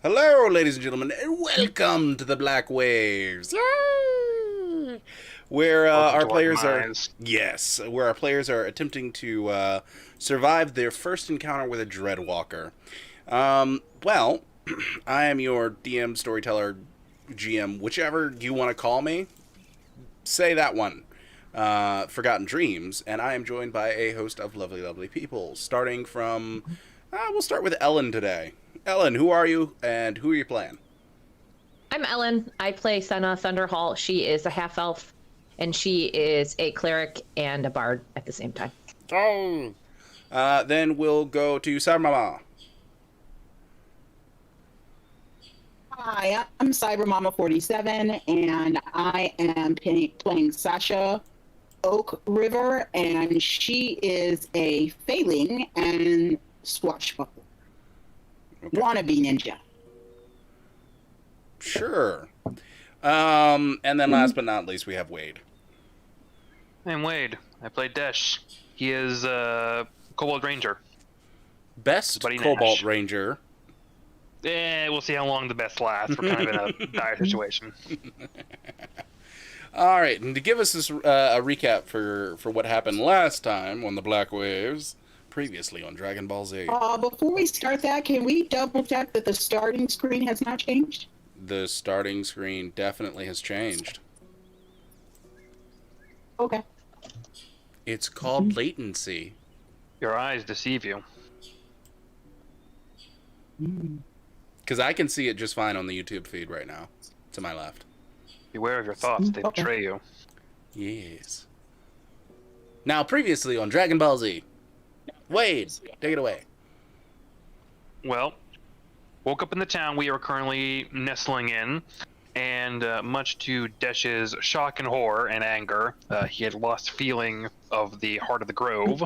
Hello, ladies and gentlemen, and welcome to the Black Waves. Yay! Where Welcome our to our players are, demise. yes, where our players are attempting to survive their first encounter with a Dreadwalker. Well, I am your DM, storyteller, GM, whichever you want to call me. Say that one. Forgotten Dreams, and I am joined by a host of lovely, lovely people. Starting from, we'll start with Ellen today. Ellen, who are you, and who are you playing? I'm Ellen. I play Senna Thunderhall. She is a half elf, and she is a cleric and a bard at the same time. Oh. Then we'll go to Sarmama. Hi, I'm Cyber Mama 47, and I am playing Sasha Oak River, and she is a failing and swashbuckler. Okay. Wannabe ninja. Sure. And then last but not least, we have Wade. I'm Wade. I play Desh. He is a Kobold Ranger. Best Buddy Cobalt Nash. Ranger. We'll see how long the best lasts. We're kind of in a dire situation. All right, and to give us this a recap for what happened last time on the Black Waves, previously on Dragon Ball Z. Before we start that, can we double check that the starting screen has not changed? The starting screen definitely has changed. Okay. It's called latency. Your eyes deceive you. Because I can see it just fine on the YouTube feed right now, to my left. Beware of your thoughts. They Okay. betray you. Yes. Now, previously on Dragon Ball Z. Wade, take it away. Well, woke up in the town we are currently nestling in, and much to Desh's shock and horror and anger, he had lost feeling of the heart of the grove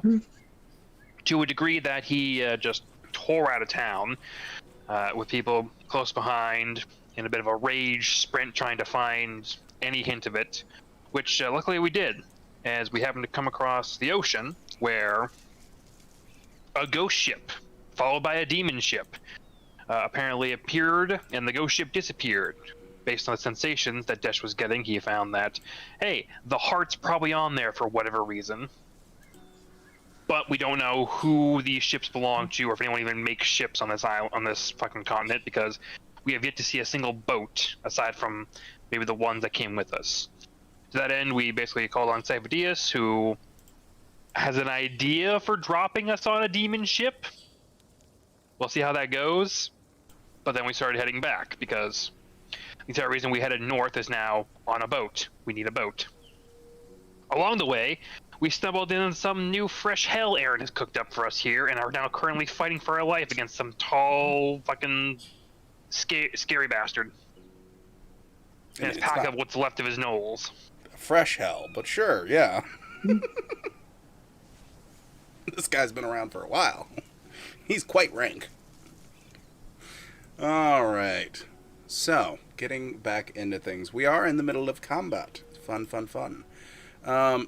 to a degree that he just tore out of town with people close behind in a bit of a rage sprint trying to find any hint of it, which luckily we did, as we happened to come across the ocean where a ghost ship followed by a demon ship apparently appeared, and the ghost ship disappeared. Based on the sensations that Desh was getting, he found that, hey, the heart's probably on there for whatever reason. But we don't know who these ships belong to, or if anyone even makes ships on this island, on this fucking continent, because we have yet to see a single boat aside from maybe the ones that came with us. To that end, we basically called on Cypherdius, who has an idea for dropping us on a demon ship. We'll see how that goes. But then we started heading back, because the entire reason we headed north is now on a boat. We need a boat. Along the way, we stumbled in on some new fresh hell Aaron has cooked up for us here, and are now currently fighting for our life against some tall, fucking scary bastard. And his pack of what's left of his gnolls. Fresh hell, but sure, yeah. This guy's been around for a while. He's quite rank. Alright. So, getting back into things. We are in the middle of combat. Fun, fun, fun.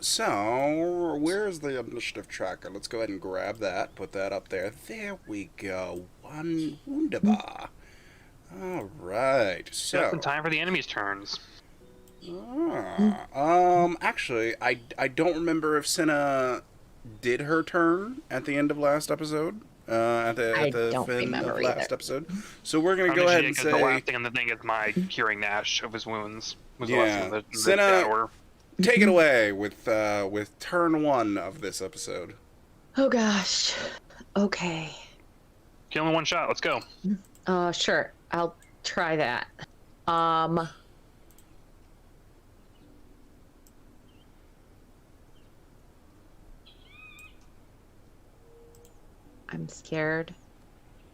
So, where's the initiative tracker? Let's go ahead and grab that. Put that up there. There we go. One wunderbar. Alright. So, Just in time for the enemy's turns. Actually, I don't remember if Senna did her turn at the end of last episode. At the don't fin remember of last either. episode. So we're gonna I'm go just ahead saying, and 'cause say, the last thing on the thing is my curing Nash of his wounds. Was the Yeah. last thing that Senna- order. take it away with turn one of this episode. Oh gosh. Okay. Kill him in one shot. Let's go. Sure. I'll try that. I'm scared.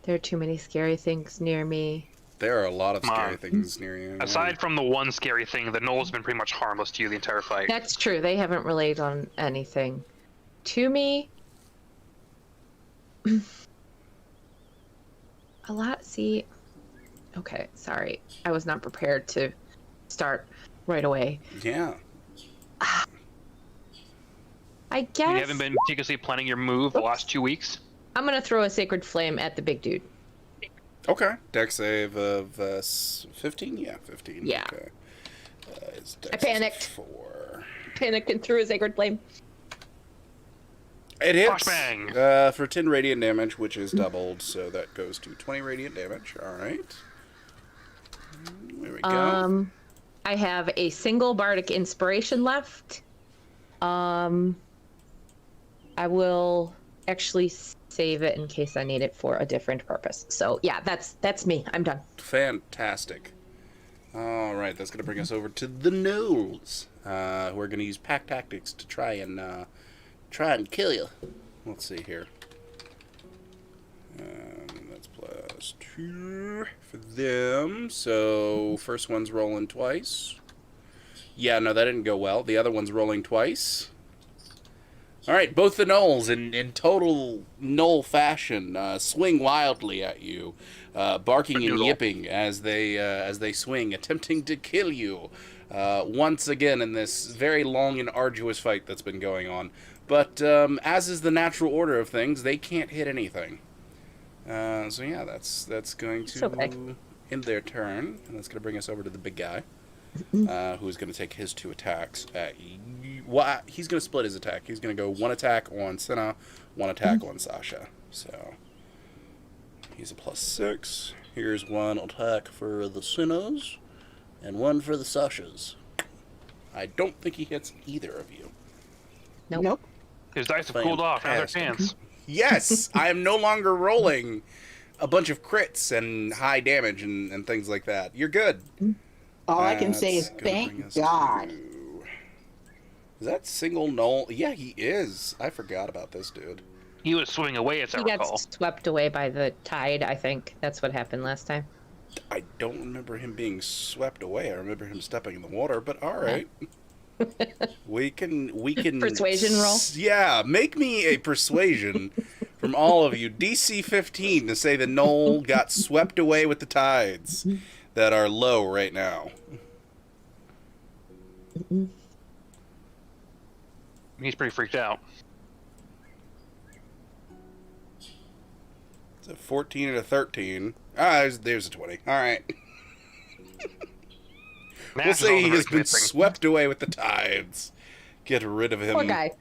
There are too many scary things near me. There are a lot of Come scary on. things near you. Aside from the one scary thing, the Knoll's been pretty much harmless to you the entire fight. That's true. They haven't relayed on anything to me. A lot. See. Okay. Sorry. I was not prepared to start right away. Yeah. I guess You haven't been meticulously planning your move the last 2 weeks? I'm gonna throw a sacred flame at the big dude. Okay. Dex save of 15? Yeah, 15. Yeah. Okay. His I dex is panicked. 4. Panicked and threw a sacred flame. It hits Flashbang. for 10 radiant damage, which is doubled, so that goes to 20 radiant damage. All right. There we go. I have a single bardic inspiration left. I will actually save it in case I need it for a different purpose. So yeah, that's me. I'm done. Fantastic. All right, that's going to bring us over to the Gnolls, who are going to use pack tactics to try and kill you. Let's see here. That's +2 for them. So first one's rolling twice. Yeah, no, that didn't go well. The other one's rolling twice. All right, both the Gnolls in total Gnoll fashion swing wildly at you, barking and yipping as they swing, attempting to kill you once again in this very long and arduous fight that's been going on. But as is the natural order of things, they can't hit anything. So yeah, that's going to end their turn, and that's going to bring us over to the big guy, who's going to take his 2 attacks at you. Well, he's going to split his attack. He's going to go 1 attack on Senna, 1 attack on Sasha. So he's a +6. Here's 1 attack for the Sennas, and 1 for the Sashas. I don't think he hits either of you. Nope. His dice have cooled off. Now they're chance. Yes, I am no longer rolling a bunch of crits and high damage and things like that. You're good. All I can say is thank God. Is that single Gnoll? Yeah, he is. I forgot about this dude. He was swimming away, as I He recall. got swept away by the tide, I think. That's what happened last time. I don't remember him being swept away. I remember him stepping in the water, but all right. we can Persuasion roll? Yeah, make me a persuasion from all of you. DC 15 to say the Gnoll got swept away with the tides that are low right now. He's pretty freaked out. It's a 14 and a 13. Ah, there's a 20. All right. We'll say he has been swept away with the tides. Get rid of him. Poor guy.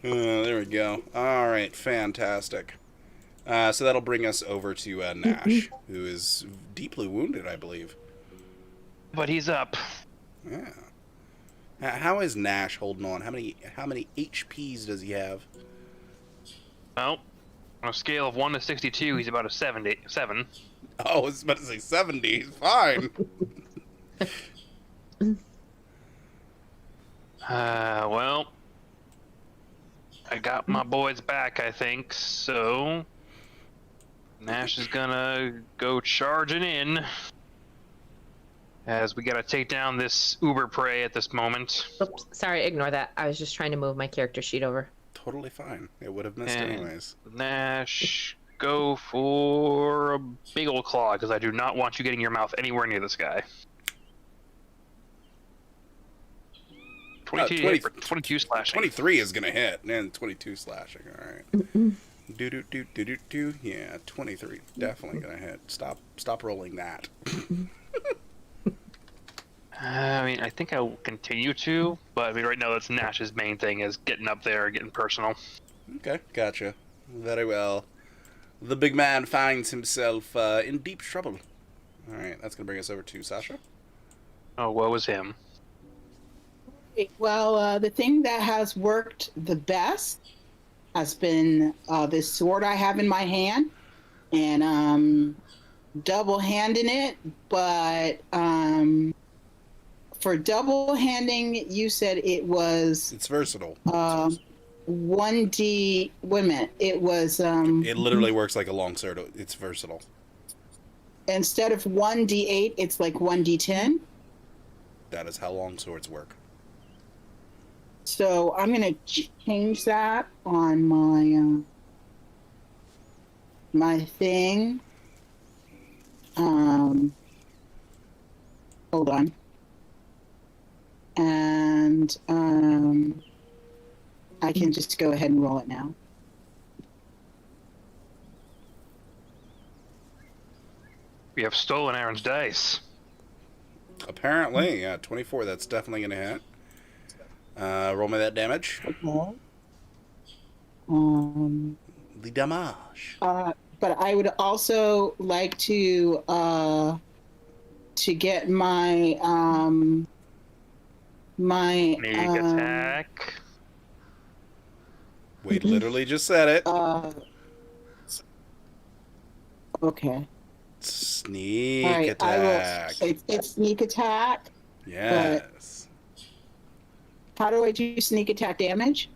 There we go. All right, fantastic. So that'll bring us over to Nash, who is deeply wounded, I believe. But he's up. Yeah. How is Nash holding on? How many HPs does he have? Well, on a scale of 1 to 62, he's about a 77. Oh, I was about to say 70. He's fine. Well, I got my boys back, I think, so Nash is gonna go charging in as we gotta take down this uber prey at this moment. Oops, sorry, ignore that. I was just trying to move my character sheet over. Totally fine. It would have missed And anyways. Nash, go for a big old claw, because I do not want you getting your mouth anywhere near this guy. 22 hit for 22 slashing. 23 is going to hit, and 22 slashing. All right. Do. Yeah, 23 definitely going to hit. Stop rolling that. I mean, I think I'll continue to, but I mean, right now that's Nash's main thing is getting up there, getting personal. Okay, gotcha. Very well. The big man finds himself in deep trouble. All right, that's going to bring us over to Sasha. Oh, woe is him. Well, the thing that has worked the best has been this sword I have in my hand, and double-handing it. But for double-handing, you said it was It's versatile. 1D. Wait a minute. It was It literally works like a long sword. It's versatile. instead of 1D8, it's like 1D10. That is how long swords work. So I'm gonna change that on my my thing. Hold on. And I can just go ahead and roll it now. We have stolen Aaron's dice. Apparently, yeah, 24. That's definitely gonna hit. Roll me that damage. Okay. The damage. But I would also like to get my Sneak attack. Wade literally just said it. Okay. Sneak All right. attack. It's sneak attack. Yes. How do I do sneak attack damage?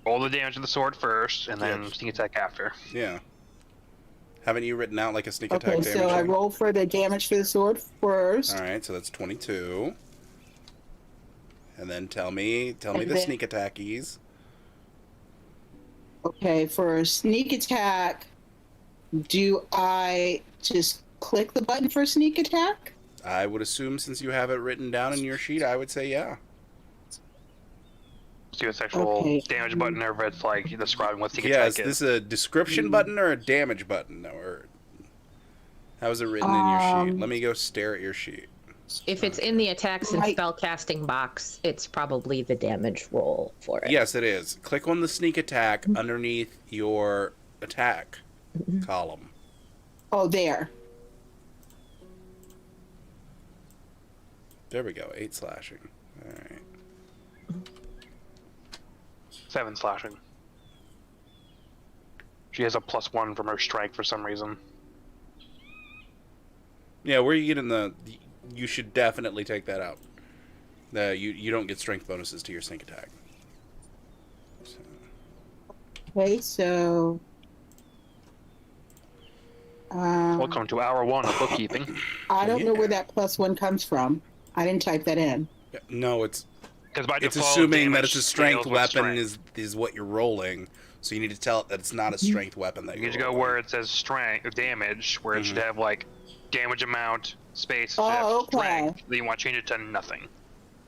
Roll the damage of the sword first, and then Yep. sneak attack after. Yeah. Haven't you written out like a sneak attack Okay, damage? so I thing? roll for the damage for the sword first. All right, so that's 22. And then tell me And the then- sneak attackies. Okay, for sneak attack, do I just click the button for sneak attack? I would assume since you have it written down in your sheet, I would say yeah. See what's actual Okay. damage button, or if it's like describing what sneak Yeah, attack is is. this a description button or a damage button? Or how is it written in your sheet? Let me go stare at your sheet. If it's in the attacks and Right. spell casting box, it's probably the damage roll for it. Yes, it is. Click on the sneak attack underneath your attack column. Oh, there. There we go. 8 slashing. All right. 7 slashing. She has a +1 from her strength for some reason. Yeah, where you get in the, you should definitely take that out. You don't get strength bonuses to your sneak attack. So, Okay, so. Welcome to hour 1 of bookkeeping. I don't know Yeah. where that +1 comes from. I didn't type that in. no, it's Because by it's default, assuming that damage it's a strength scales with weapon strength. is what you're rolling. So you need to tell it that it's not a strength weapon that You you're need to go rolling. where it says strength damage, where it should have like damage amount space. Oh, should have okay. strength. Then you want to change it to nothing.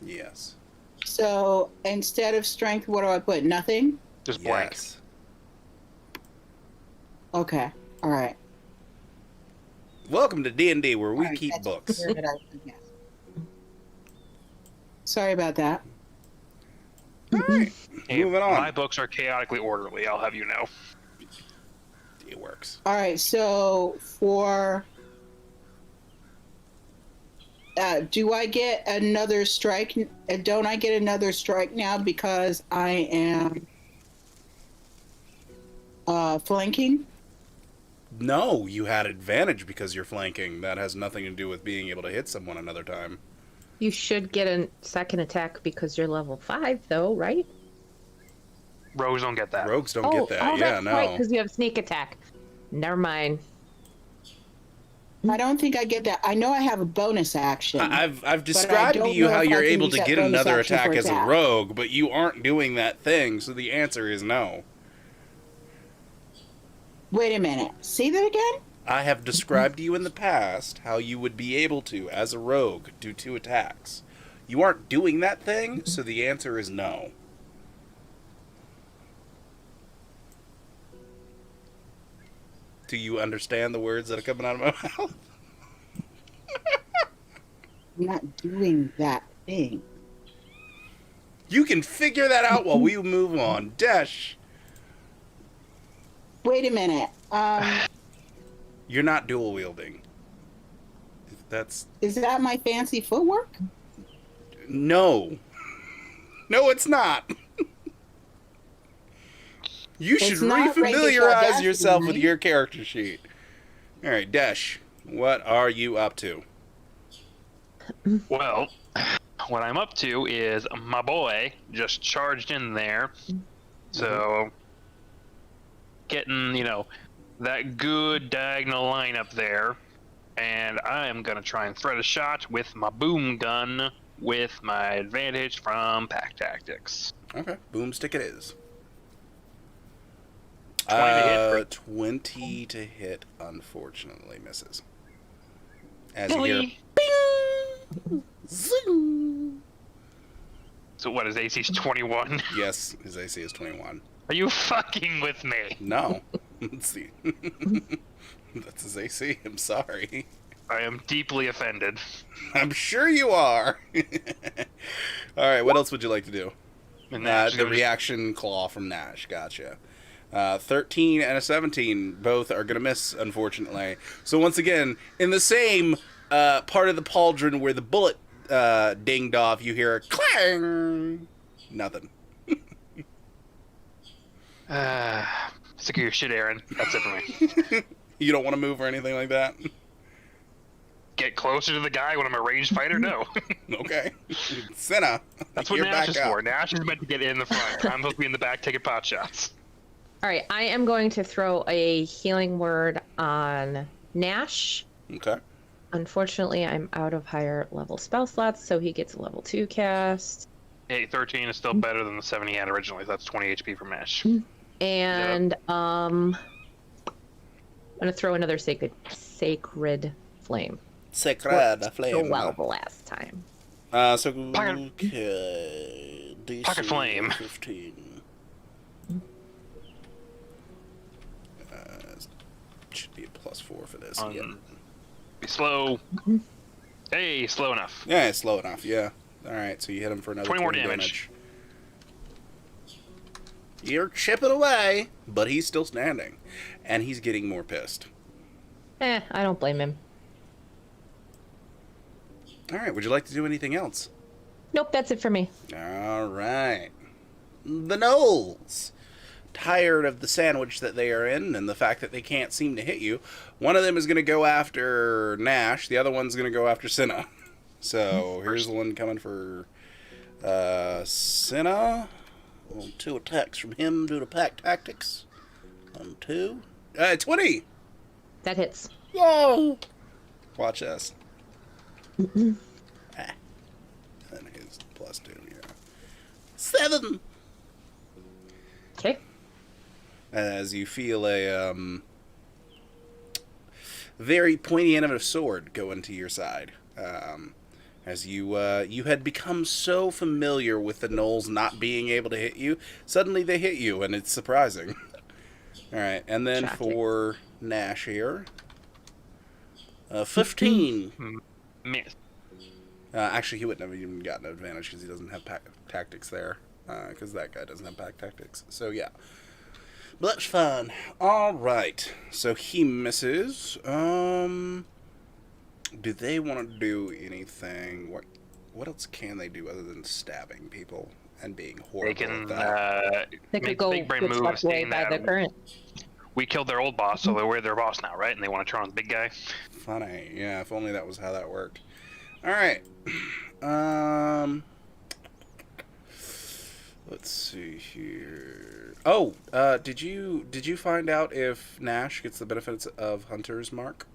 Yes. So instead of strength, what do I put? Nothing? Just blank. Yes. Okay. All right. Welcome to D&D, where we All right, keep that's books. clear that I forget. Sorry about that. Alright, Hey, moving on. My books are chaotically orderly. I'll have you know. It works. All right. So for. Do I get another strike? Don't I get another strike now because I am flanking? No, you had advantage because you're flanking. That has nothing to do with being able to hit someone another time. You should get a second attack because you're level 5, though, right? Rogues don't get that. Rogues don't get that. Yeah, that's no. right, because you have sneak attack. Never mind. I don't think I get that. I know I have a bonus action. I've described to don't you know how if I you're can able use to that get bonus another action attack for as a attack. rogue, but you aren't doing that thing, so the answer is no. Wait a minute. Say that again? I have described to you in the past how you would be able to, as a rogue, do 2 attacks. You aren't doing that thing, so the answer is no. Do you understand the words that are coming out of my mouth? I'm not doing that thing. You can figure that out while we move on. Dash, Wait a minute. you're not dual wielding. That's Is that my fancy footwork? no. No, it's not. You should It's not ranked as refamiliarize audacity, yourself with right? your character sheet. All right, Dash, what are you up to? Well, what I'm up to is my boy just charged in there. So, getting, that good diagonal line up there. And I am going to try and thread a shot with my boom gun with my advantage from Pack Tactics. Okay, boomstick it is. 20 to hit for- 20 to hit, unfortunately, misses. As you hear, Billy! bing, zoom. So what is AC's 21? Yes, his AC is 21. Are you fucking with me? No. Let's see. That's his AC. I'm sorry. I am deeply offended. I'm sure you are. All right, what else would you like to do? And Nash is The gonna just- reaction claw from Nash. Gotcha. 13 and a 17. Both are going to miss, unfortunately. So once again, in the same part of the pauldron where the bullet dinged off, you hear a clang. Nothing. Sick of your shit, Aaron. That's it for me. You don't want to move or anything like that? Get closer to the guy when I'm a ranged fighter? No. Okay. Senna. That's what you're Nash back is up. for. Nash is meant to get in the front. I'm supposed to be in the back taking pot shots. All right, I am going to throw a healing word on Nash. Okay. Unfortunately, I'm out of higher level spell slots, so he gets a level 2 cast. Hey, 13 is still better than the 7 he had originally. So that's 20 HP for Nash. And I'm gonna throw another sacred flame. Sacred Worked flame. so well the last time. So Pocket- okay. DC Pocket flame. 15. Should be a +4 for this. Um, Yep. Be slow. Hey, slow enough. Yeah, it's slow enough. Yeah. All right. So you hit him for another 20 more 20 damage. You're chipping away, but he's still standing, and he's getting more pissed. I don't blame him. All right. Would you like to do anything else? Nope, that's it for me. All right. The Knolls. Tired of the sandwich that they are in and the fact that they can't seem to hit you, one of them is going to go after Nash. The other one's going to go after Senna. So here's the one coming for Senna. Well, 2 attacks from him due to pack tactics. 1, 2. 20! That hits. Whoa! Watch this. And his +2, yeah. 7! Okay. As you feel a very pointy end of a sword go into your side. As you had become so familiar with the Knolls not being able to hit you, suddenly they hit you, and it's surprising. All right, and then Shocking. for Nash here, 15. Miss. Actually, he wouldn't have even gotten an advantage because he doesn't have pack tactics there. Because that guy doesn't have pack tactics. So yeah. But that's fine. Alright. So he misses. Do they want to do anything? What else can they do other than stabbing people and being They horrible can at that? They make could go big brain get move swept away saying by the that current. we killed their old boss, so we're their boss now, right? And they want to turn on the big guy. Funny. Yeah, if only that was how that worked. Alright. Let's see here. Oh, did you find out if Nash gets the benefits of Hunter's Mark?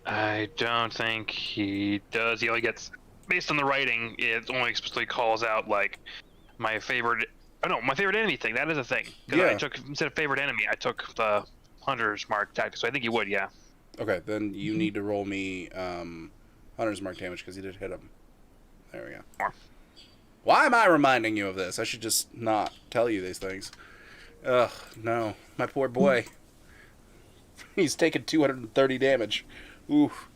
I don't think he does. He only gets, based on the writing, it only explicitly calls out like my favorite. Oh no, my favorite enemy thing. That is a thing. Because Yeah. I took, instead of favorite enemy, I took the Hunter's Mark tactic. So I think he would, yeah. Okay, then you need to roll me Hunter's Mark damage because you did hit him. There we go. More. Why am I reminding you of this? I should just not tell you these things. Ugh, no. My poor boy. He's taken 230 damage. Oof.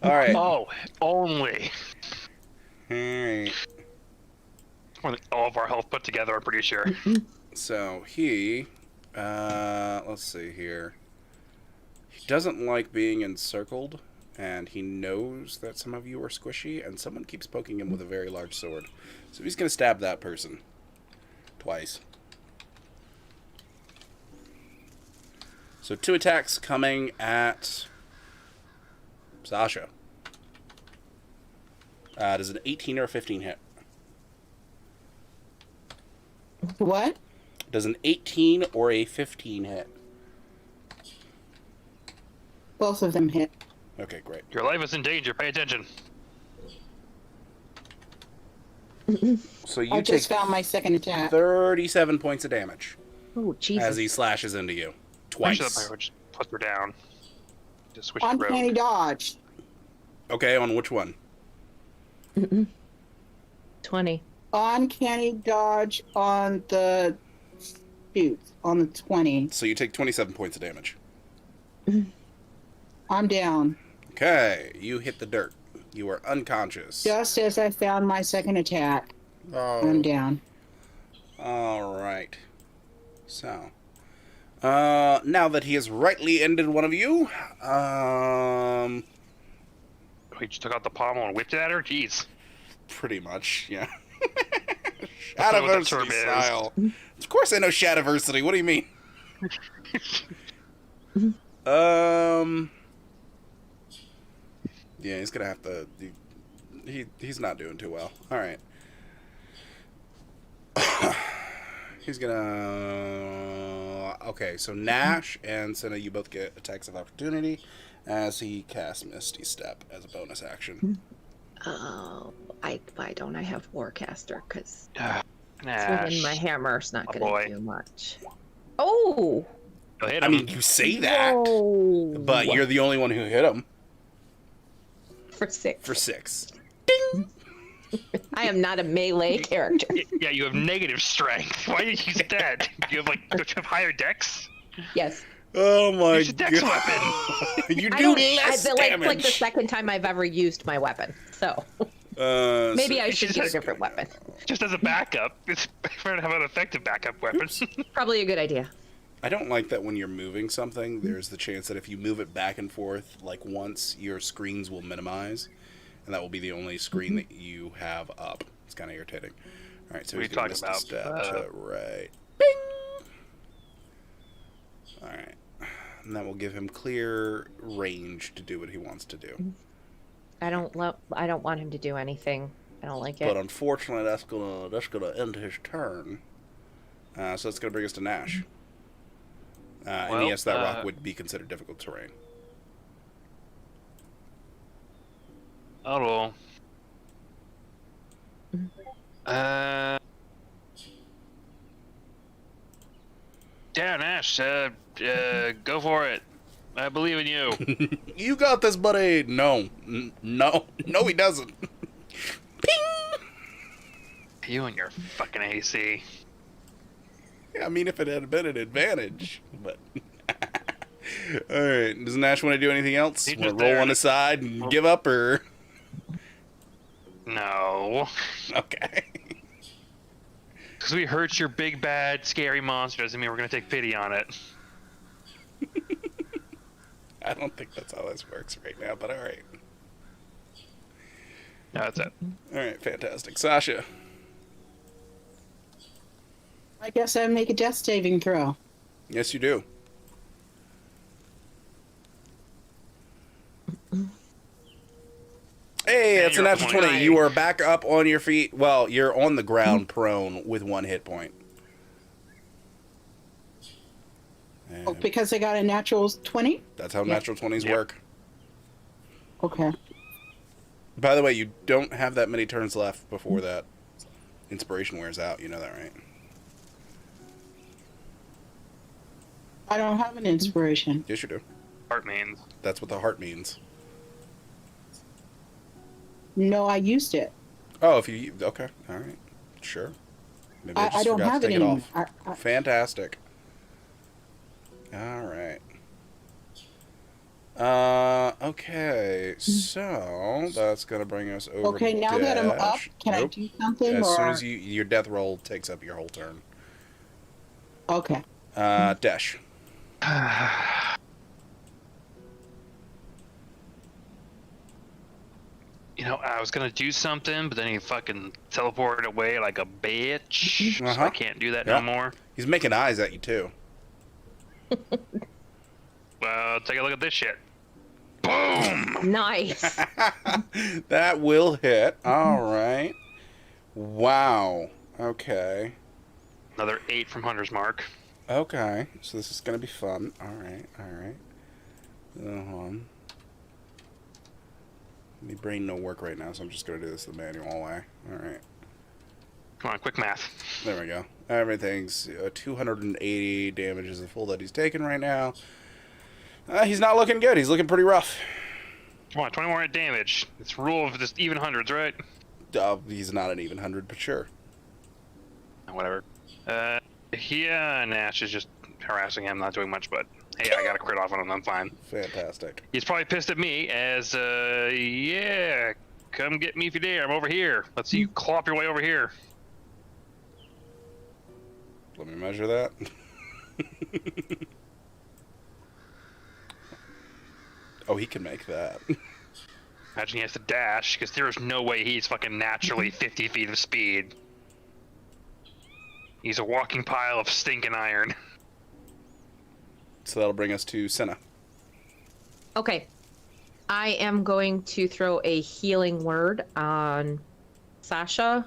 Alright. Oh, only. Alright. More than all of our health put together, I'm pretty sure. So he, let's see here. He doesn't like being encircled, and he knows that some of you are squishy, and someone keeps poking him with a very large sword. So he's going to stab that person. Twice. So 2 attacks coming at Sasha. Does an 18 or a 15 hit? What? Does an 18 or a 15 hit? Both of them hit. Okay, great. Your life is in danger. Pay attention. So you I take just found my second attack. 37 points of damage Oh, Jesus. as he slashes into you. Actually, that Twice. would just put her down. Just switch the Uncanny road. dodge. Okay, on which one? 20. Uncanny dodge on the on the 20. So you take 27 points of damage. I'm down. Okay, you hit the dirt. You are unconscious. Just as I found my second attack, Oh. I'm down. All right. So, now that he has rightly ended one of you, We just took out the pommel and whipped it at her? Jeez. pretty much, yeah. That's not what that term Shadowversity is. style. Of course I know Shadowversity. What do you mean? Yeah, he's gonna have to. He's not doing too well. All right. He's gonna. Okay, so Nash and Senna, you both get attacks of opportunity as he casts Misty Step as a bonus action. Oh, why don't I have Warcaster? Because Nash. swinging my hammer's not Oh, going boy. to do much. Oh! Go hit I him. mean, you say that, Whoa. but you're the only one who hit him For 6. for 6. I am not a melee character. Yeah, you have negative strength. Why did you use that? You have don't you have higher dex? Yes. Oh my Use a dex god! weapon. You I do don't, less damage. like the second time I've ever used my weapon. So maybe I should get a different weapon. Just as a backup. It's better to have an effective backup weapon. Probably a good idea. I don't like that when you're moving something, there's the chance that if you move it back and forth like once, your screens will minimize, and that will be the only screen that you have up. It's kind of irritating. All right, so What he's are going you to miss the talking step about? to right. Bing! All right. And that will give him clear range to do what he wants to do. I don't want him to do anything. I don't like it. But unfortunately, that's gonna end his turn. So that's gonna bring us to Nash. And Well, yes, that rock would be considered difficult terrain. Oh, well. Yeah, Nash, go for it. I believe in you. You got this, buddy. No, no, he doesn't. Ping. You and your fucking AC. Yeah, I mean, if it had been an advantage, but. All right. Does Nash want to do anything else? He's Want just to roll there on to- the side and give up, or No. okay? Because we hurt your big, bad, scary monster doesn't mean we're going to take pity on it. I don't think that's how this works right now, but all right. No, that's it. All right, fantastic, Sasha. I guess I make a death saving throw. Yes, you do. Hey, And that's a you're natural up 20. on You your are back up on your feet. Well, you're on the ground prone with 1 hit point. Oh, And because I got a natural 20? that's how Yep. natural 20s Yep. work. Okay. By the way, you don't have that many turns left before that inspiration wears out. You know that, right? I don't have an inspiration. Yes, you do. Heart means. That's what the heart means. No, I used it. Oh, if you... Okay, all right. Sure. Maybe I just don't forgot have to it take anymore. off. Fantastic. All right. Okay, so that's gonna bring us over. Okay, to now that I'm up, Dash. can I Nope. do something? As or... soon as your death roll takes up your whole turn. Okay. Dash. You know, I was going to do something, but then he fucking teleported away like a bitch. So Uh-huh. I can't do that Yeah. no more. He's making eyes at you too. Well, take a look at this shit. Boom! Nice. That will hit. All right. Wow. Okay. Another 8 from Hunter's Mark. Okay. So this is gonna be fun. All right. All right. Hold on. My brain no work right now, so I'm just gonna do this the manual way. All right. Come on, quick math. There we go. Everything's 280 damage is the full that he's taking right now. He's not looking good. He's looking pretty rough. Come on, 20 more hit damage. It's rule of just even hundreds, right? He's not an even 100, but sure. Whatever. Nash is just harassing him, not doing much, but Hey, I got a crit off on him. I'm fine. Fantastic. He's probably pissed at me as, yeah, come get me if you dare. I'm over here. Let's see you clop your way over here. Let me measure that. Oh, he can make that. Imagine he has to dash, because there's no way he's fucking naturally 50 feet of speed. He's a walking pile of stinking iron. So that'll bring us to Senna. Okay. I am going to throw a healing word on Sasha.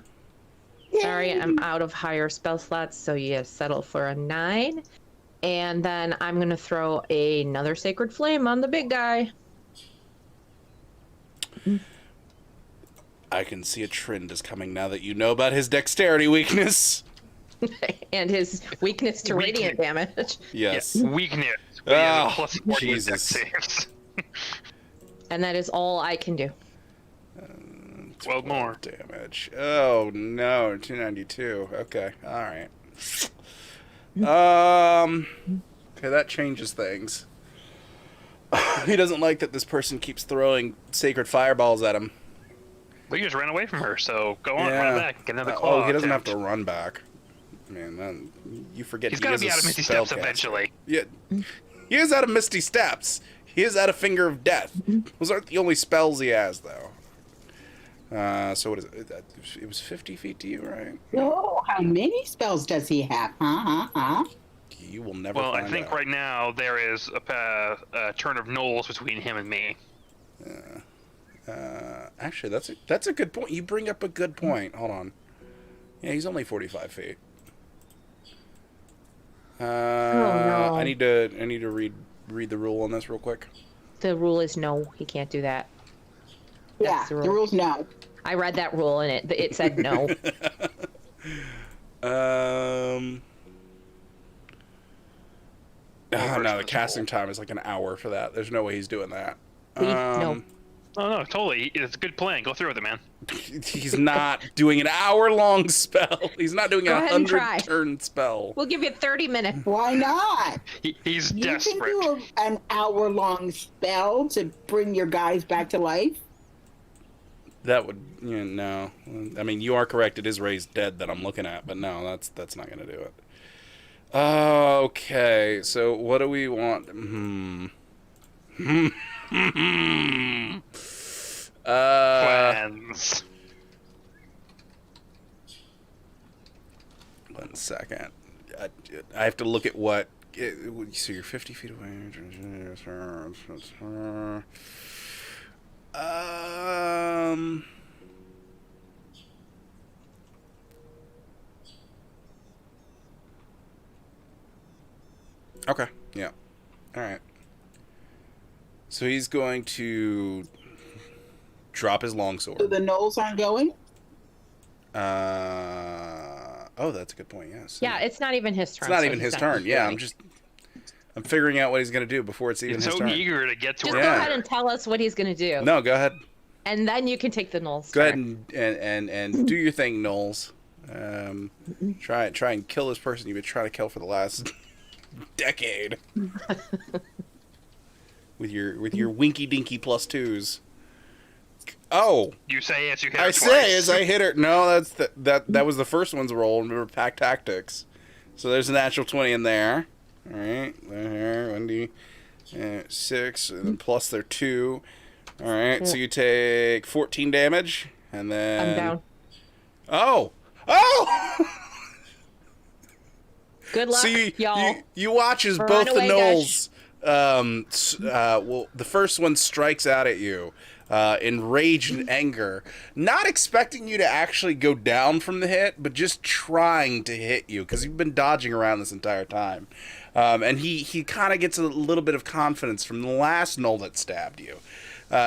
Sorry, I'm out of higher spell slots, so you settle for a 9. And then I'm going to throw another Sacred Flame on the big guy. I can see a trend is coming now that you know about his dexterity weakness. And his weakness to radiant damage. Yes. Yeah, weakness. But he has a Oh, plus 40 with Jesus. dex saves. And that is all I can do. 12 more. Damage. Oh no, 292. Okay, all right. Okay, that changes things. He doesn't like that this person keeps throwing sacred fireballs at him. Well, you just ran away from her, so go on, Yeah. run back, get another claw. Oh, he doesn't have attempt. to run back. Man, then you forget He's he got to is be a out of Misty Steps spellcaster. eventually. Yeah, he is out of Misty Steps. He is out of Finger of Death. Those aren't the only spells he has, though. So what is it? It was 50 feet to you, right? Oh, how many spells does he have? Huh? You will never Well, find I think out. right now there is a turn of Knowles between him and me. Actually, that's a good point. You bring up a good point. Hold on. Yeah, he's only 45 feet. no. I need to read the rule on this real quick. The rule is no, he can't do that. Yeah, That's the the rule. rules no. I read that rule and it said no. Oh no, the casting time is like an hour for that. There's no way he's doing that. No. Oh no, totally. It's a good plan. Go through with it, man. He's not doing an hour-long spell. He's not doing Go a ahead and try. 100-turn spell. We'll give you 30 minutes. Why not? He's You desperate. can do an hour-long spell to bring your guys back to life. That would, no. I mean, you are correct. It is raised dead that I'm looking at, but no, that's not going to do it. Okay, so what do we want? Plans. 1 second. I have to look at what. So you're 50 feet away. Okay. Yeah. All right. So he's going to drop his So longsword. the gnolls aren't going? Oh, that's a good point. Yes. Yeah, it's not even his turn. It's not so even he's his not turn. Yeah, doing I'm figuring out what he's gonna do before it's even He's his so turn. eager to get to Just where go Yeah. ahead and tell us what he's going to do. No, go ahead. And then you can take the Knowles. Go ahead and do your thing, Knowles. Try and kill this person you've been trying to kill for the last decade. with your winky dinky +2s. Oh, You say as you hit her I twice. say as I hit her. No, that was the first one's roll. Remember pack tactics. So there's a natural 20 in there. All right, there 1d6, and then plus their 2. All right, so you take 14 damage, and then I'm down. Oh. Good luck, So y'all. you watch as Run both the away, gnolls, well, the first one strikes out at you in rage and anger, not expecting you to actually go down from the hit, but just trying to hit you because you've been dodging around this entire time. And he kind of gets a little bit of confidence from the last gnoll that stabbed you.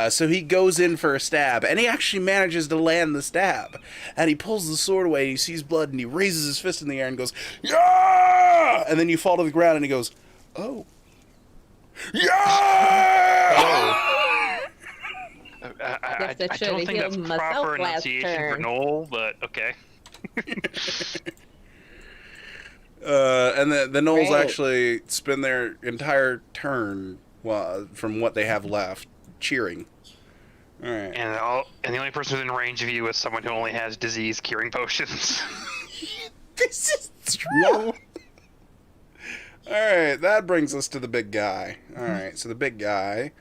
So he goes in for a stab, and he actually manages to land the stab. And he pulls the sword away, and he sees blood, and he raises his fist in the air and goes, "Yeah!" And then you fall to the ground, and he goes, "Oh. Yeah!" I Guess I should've don't think that's healed myself proper last enunciation for turn. Noel, but okay. And the gnolls Great. actually spend their entire turn, from what they have left, cheering. All right. And the only person who's in range of you is someone who only has disease curing potions. This is true. All right, that brings us to the big guy. All right, so the big guy,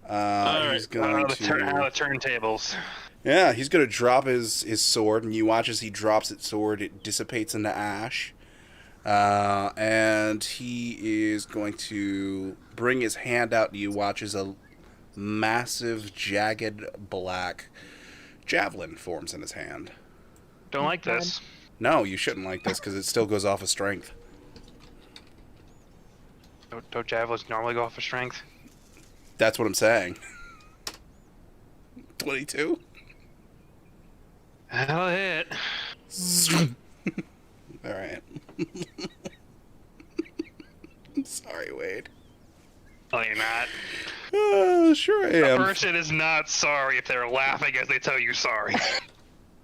he's going to the turntables. yeah, he's going to drop his sword, and you watch as he drops his sword, it dissipates into ash, and he is going to bring his hand out, and you watch as a massive, jagged black javelin forms in his hand. Don't like this. No, you shouldn't like this because it still goes off of strength. Don't javelins normally go off of strength? That's what I'm saying. 22? That'll hit. Alright. Sorry, Wade. Oh, you're not. Sure I A am. person is not sorry if they're laughing as they tell you sorry.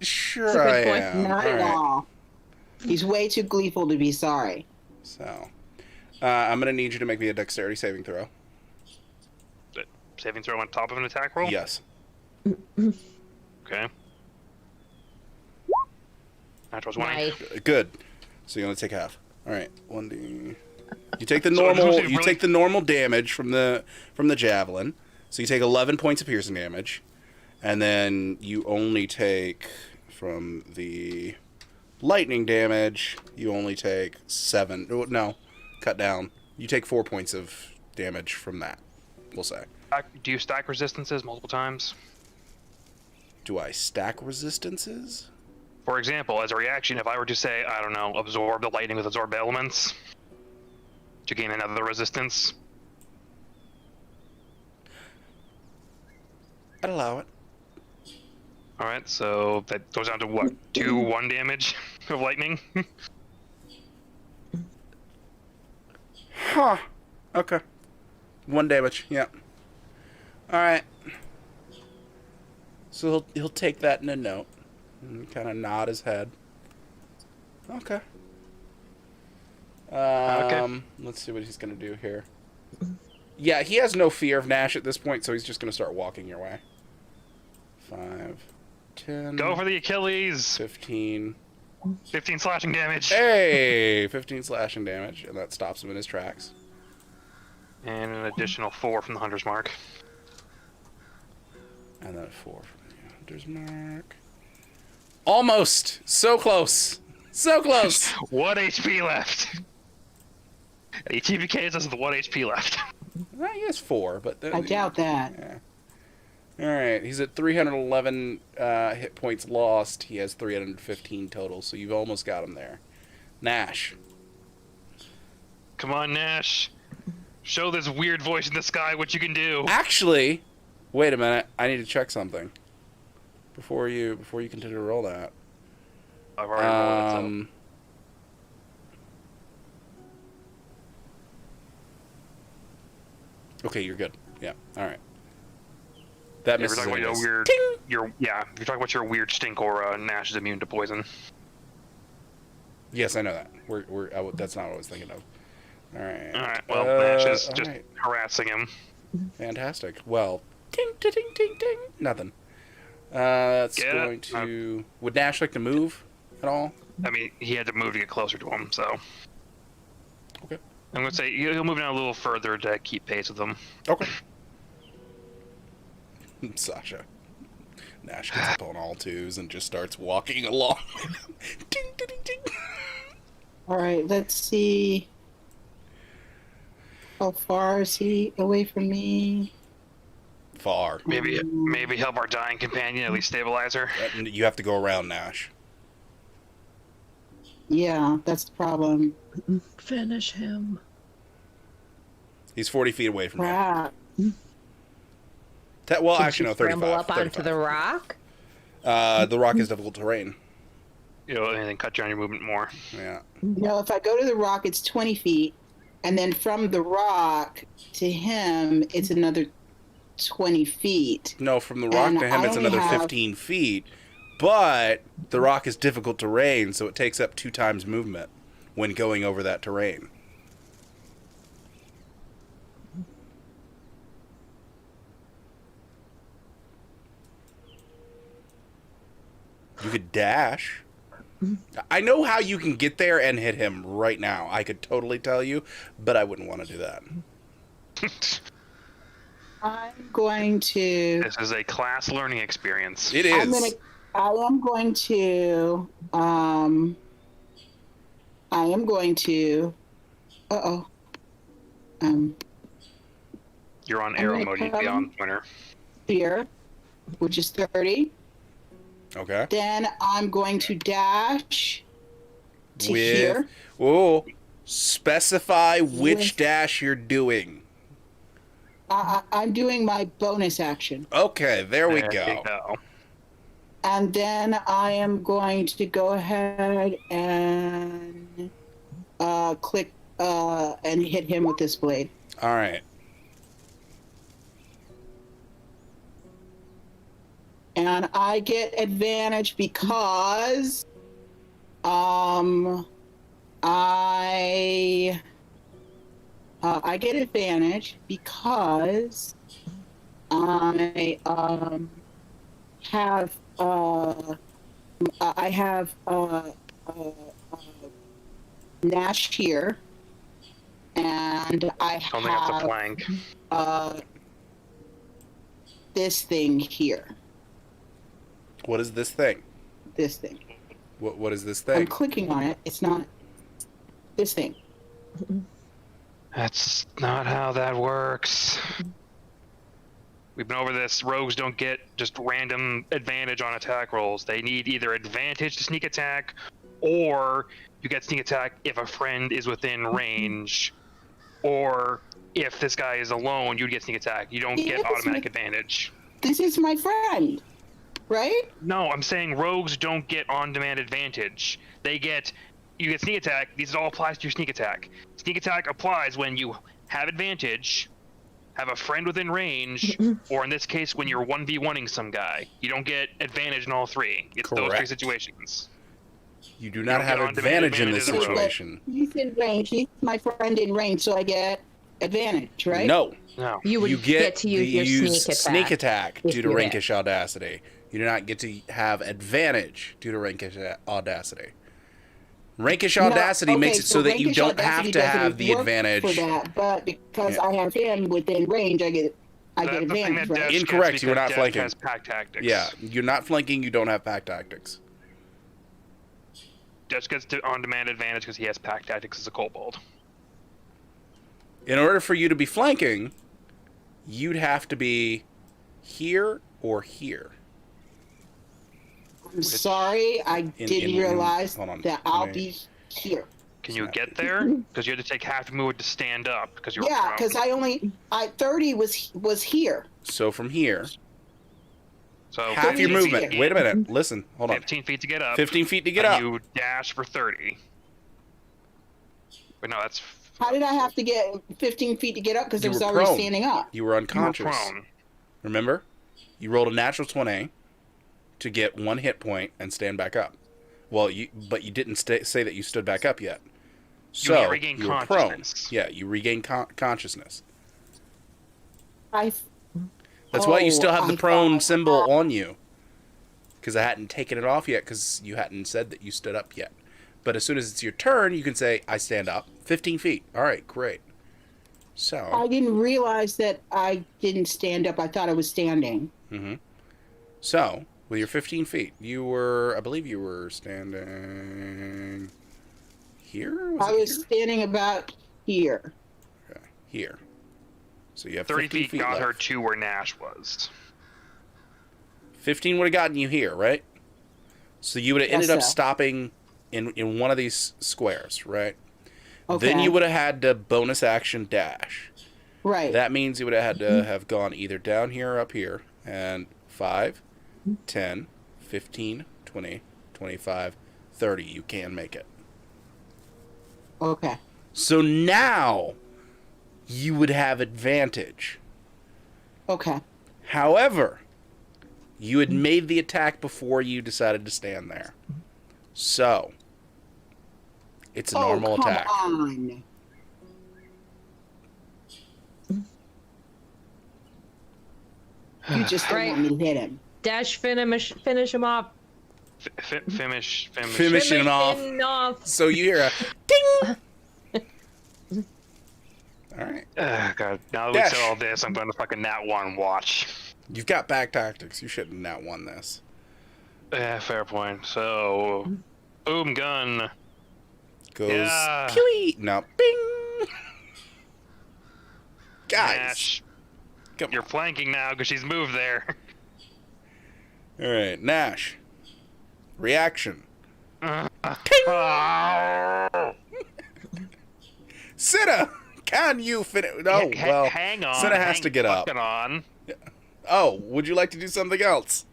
Sure That's a I good point. am. Not at Alright. all. He's way too gleeful to be sorry. So, I'm going to need you to make me a dexterity saving throw. Saving throw on top of an attack roll? Yes. Okay. Natural 20. Nice. Good. So you only take half. Alright. 1d. You take the So it's normal. really- You take the normal damage from the javelin. So you take 11 points of piercing damage, and then you only take from the lightning damage. You only take 7. No, cut down. You take 4 points of damage from that. We'll say. Do you stack resistances multiple times? Do I stack resistances? For example, as a reaction, if I were to say, I don't know, absorb the lightning with absorb elements to gain another resistance. I'd allow it. Alright, so that goes down to what? 1 damage of lightning? Huh. Okay. 1 damage. Yeah. All right. So he'll take that in a note and kind of nod his head. Okay. Let's see what he's gonna do here. Yeah, he has no fear of Nash at this point, so he's just gonna start walking your way. 5, 10. Go for the Achilles! 15. 15 slashing damage. Hey, 15 slashing damage, and that stops him in his tracks. And an additional 4 from the Hunter's Mark. And then a 4 from the Hunter's Mark. Almost! So close! So close! 1 HP left. He TPKs us with 1 HP left. Well, he has 4, but... I doubt that. Yeah. Alright, he's at 311 hit points lost. He has 315 total, so you've almost got him there. Nash. Come on, Nash. Show this weird voice in the sky what you can do. Actually, wait a minute. I need to check something. Before you continue to roll that. I've already rolled it, so. Okay, you're good. Yeah, alright. That If misses you're talking about anyways. your weird, Ting! if you're talking about your weird stink aura, Nash is immune to poison. Yes, I know that. That's not what I was thinking of. Alright. Alright, well, Nash is just alright. harassing him. Fantastic. Well, ting, ting, ting, ting, ting. Nothing. That's Get going it? to... Would Nash like to move at all? I mean, he had to move to get closer to him, so. Okay. I'm going to say he'll move down a little further to keep pace with them. Okay. Sasha. Nash gets up on all twos and just starts walking along. Ting, ting, ting, ting. All right, let's see. How far is he away from me? Far. Maybe help our dying companion, at least stabilize her. You have to go around Nash. Yeah, that's the problem. Finish him. He's 40 feet away from you. Crap. Well, Can actually, she no, 35. scramble up onto 35. the rock? The rock is difficult terrain. You know, and then cut down your movement more. Yeah. No, if I go to the rock, it's 20 feet. And then from the rock to him, it's another 20 feet. No, from the rock And to him, I it's only another have- 15 feet. But the rock is difficult terrain, so it takes up 2 times movement when going over that terrain. You could dash. I know how you can get there and hit him right now. I could totally tell you, but I wouldn't want to do that. I'm going to. This is a class learning experience. It I am is. going to. I am going to. Uh-oh. You're on I'm arrow gonna mode. You'd be come- on pointer. Here, which is 30. Okay. Then I'm going to dash to With here. oh, specify which With- dash you're doing. I'm doing my bonus action. Okay, there we There go. you go. And then I am going to go ahead and click and hit him with this blade. All right. And I get advantage because I get advantage because I have Nash here, and I Only have to have flank. this thing here. What is this thing? This thing. What is this I'm thing? clicking on it. It's not this thing. That's not how that works. We've been over this. Rogues don't get just random advantage on attack rolls. They need either advantage to sneak attack, or you get sneak attack if a friend is within range, or if this guy is alone, you'd get sneak attack. You don't get Yes, automatic but- advantage. This is my friend, right? No, I'm saying rogues don't get on-demand advantage. You get sneak attack. These all applies to your sneak attack. Sneak attack applies when you have advantage, have a friend within range, or in this case, when you're 1v1ing some guy. You don't get advantage in all three. It's those three Correct. situations. You do not don't have get on-demand advantage in this advantage in the rogue. situation. He's in range. He's my friend in range, so I get advantage, right? No. No. You would You get to use your sneak attack. due if to you hit. rankish audacity. You do not get to have advantage due to rankish audacity. Rankish No, audacity makes okay, it so that you rankish don't have audacity to doesn't have the work advantage. for that, but because Yeah. I have him within range, I get That's the thing advantage, that right? Desh Incorrect, gets you were because not Desh flanking. has pack tactics. Yeah, you're not flanking, you don't have pack tactics. Desh gets on-demand advantage because he has pack tactics as a kobold. In order for you to be flanking, you'd have to be here or here. I'm sorry, I didn't realize hold on, that let I'll me- be here. Can you get there? Because you had to take half move to stand up because you were Yeah, prone. because I 30 was here. So from here, So half your 15 movement. feet- Wait a minute, listen, hold on. 15 feet to get up. 15 feet to get and up. You dash for 30. But no, that's How did I have to get 15 feet to get up? Because I You was were already prone. standing up. You were you were unconscious. prone. Remember? You rolled a natural 20 to get 1 hit point and stand back up. Well, but you didn't say that you stood back up yet. So regain you were prone. consciousness. Yeah, you regain consciousness. I That's why you still have the I prone thought- symbol on you. Because I hadn't taken it off yet because you hadn't said that you stood up yet. But as soon as it's your turn, you can say, I stand up. 15 feet. All right, great. So, I didn't realize that I didn't stand up. I thought I was standing. so with your 15 feet, I believe you were standing here? I it was here? standing about here. Okay, here. So you have 30 15 feet got left. her to where Nash was. 15 would have gotten you here, right? So you would have ended Guess up so. stopping in one of these squares, right? Okay. Then you would have had to bonus action dash. Right. That means you would have had to have gone either down here or up here. And 5, 10, 15, 20, 25, 30. You can make it. Okay. So now you would have advantage. Okay. However, you had made the attack before you decided to stand there. So, It's a normal come attack. on. You just don't Right. want me to hit him. Dash, finish him off. Finish. Finish him off. off. So you hear a ding. All right. God, now that we Dash. said all this, I'm going to fucking nat one watch. You've got back tactics. You shouldn't have not won this. Fair point. So, boom gun. Goes. Yeah. Pew! No. Bing. Guys. Nash, Come you're flanking now because she's moved there. on. All right. Nash. Reaction. Oh. Cinna, can you finish? Oh, well. Hang on. Cinna has to get up. fucking on. Oh, would you like to do something else?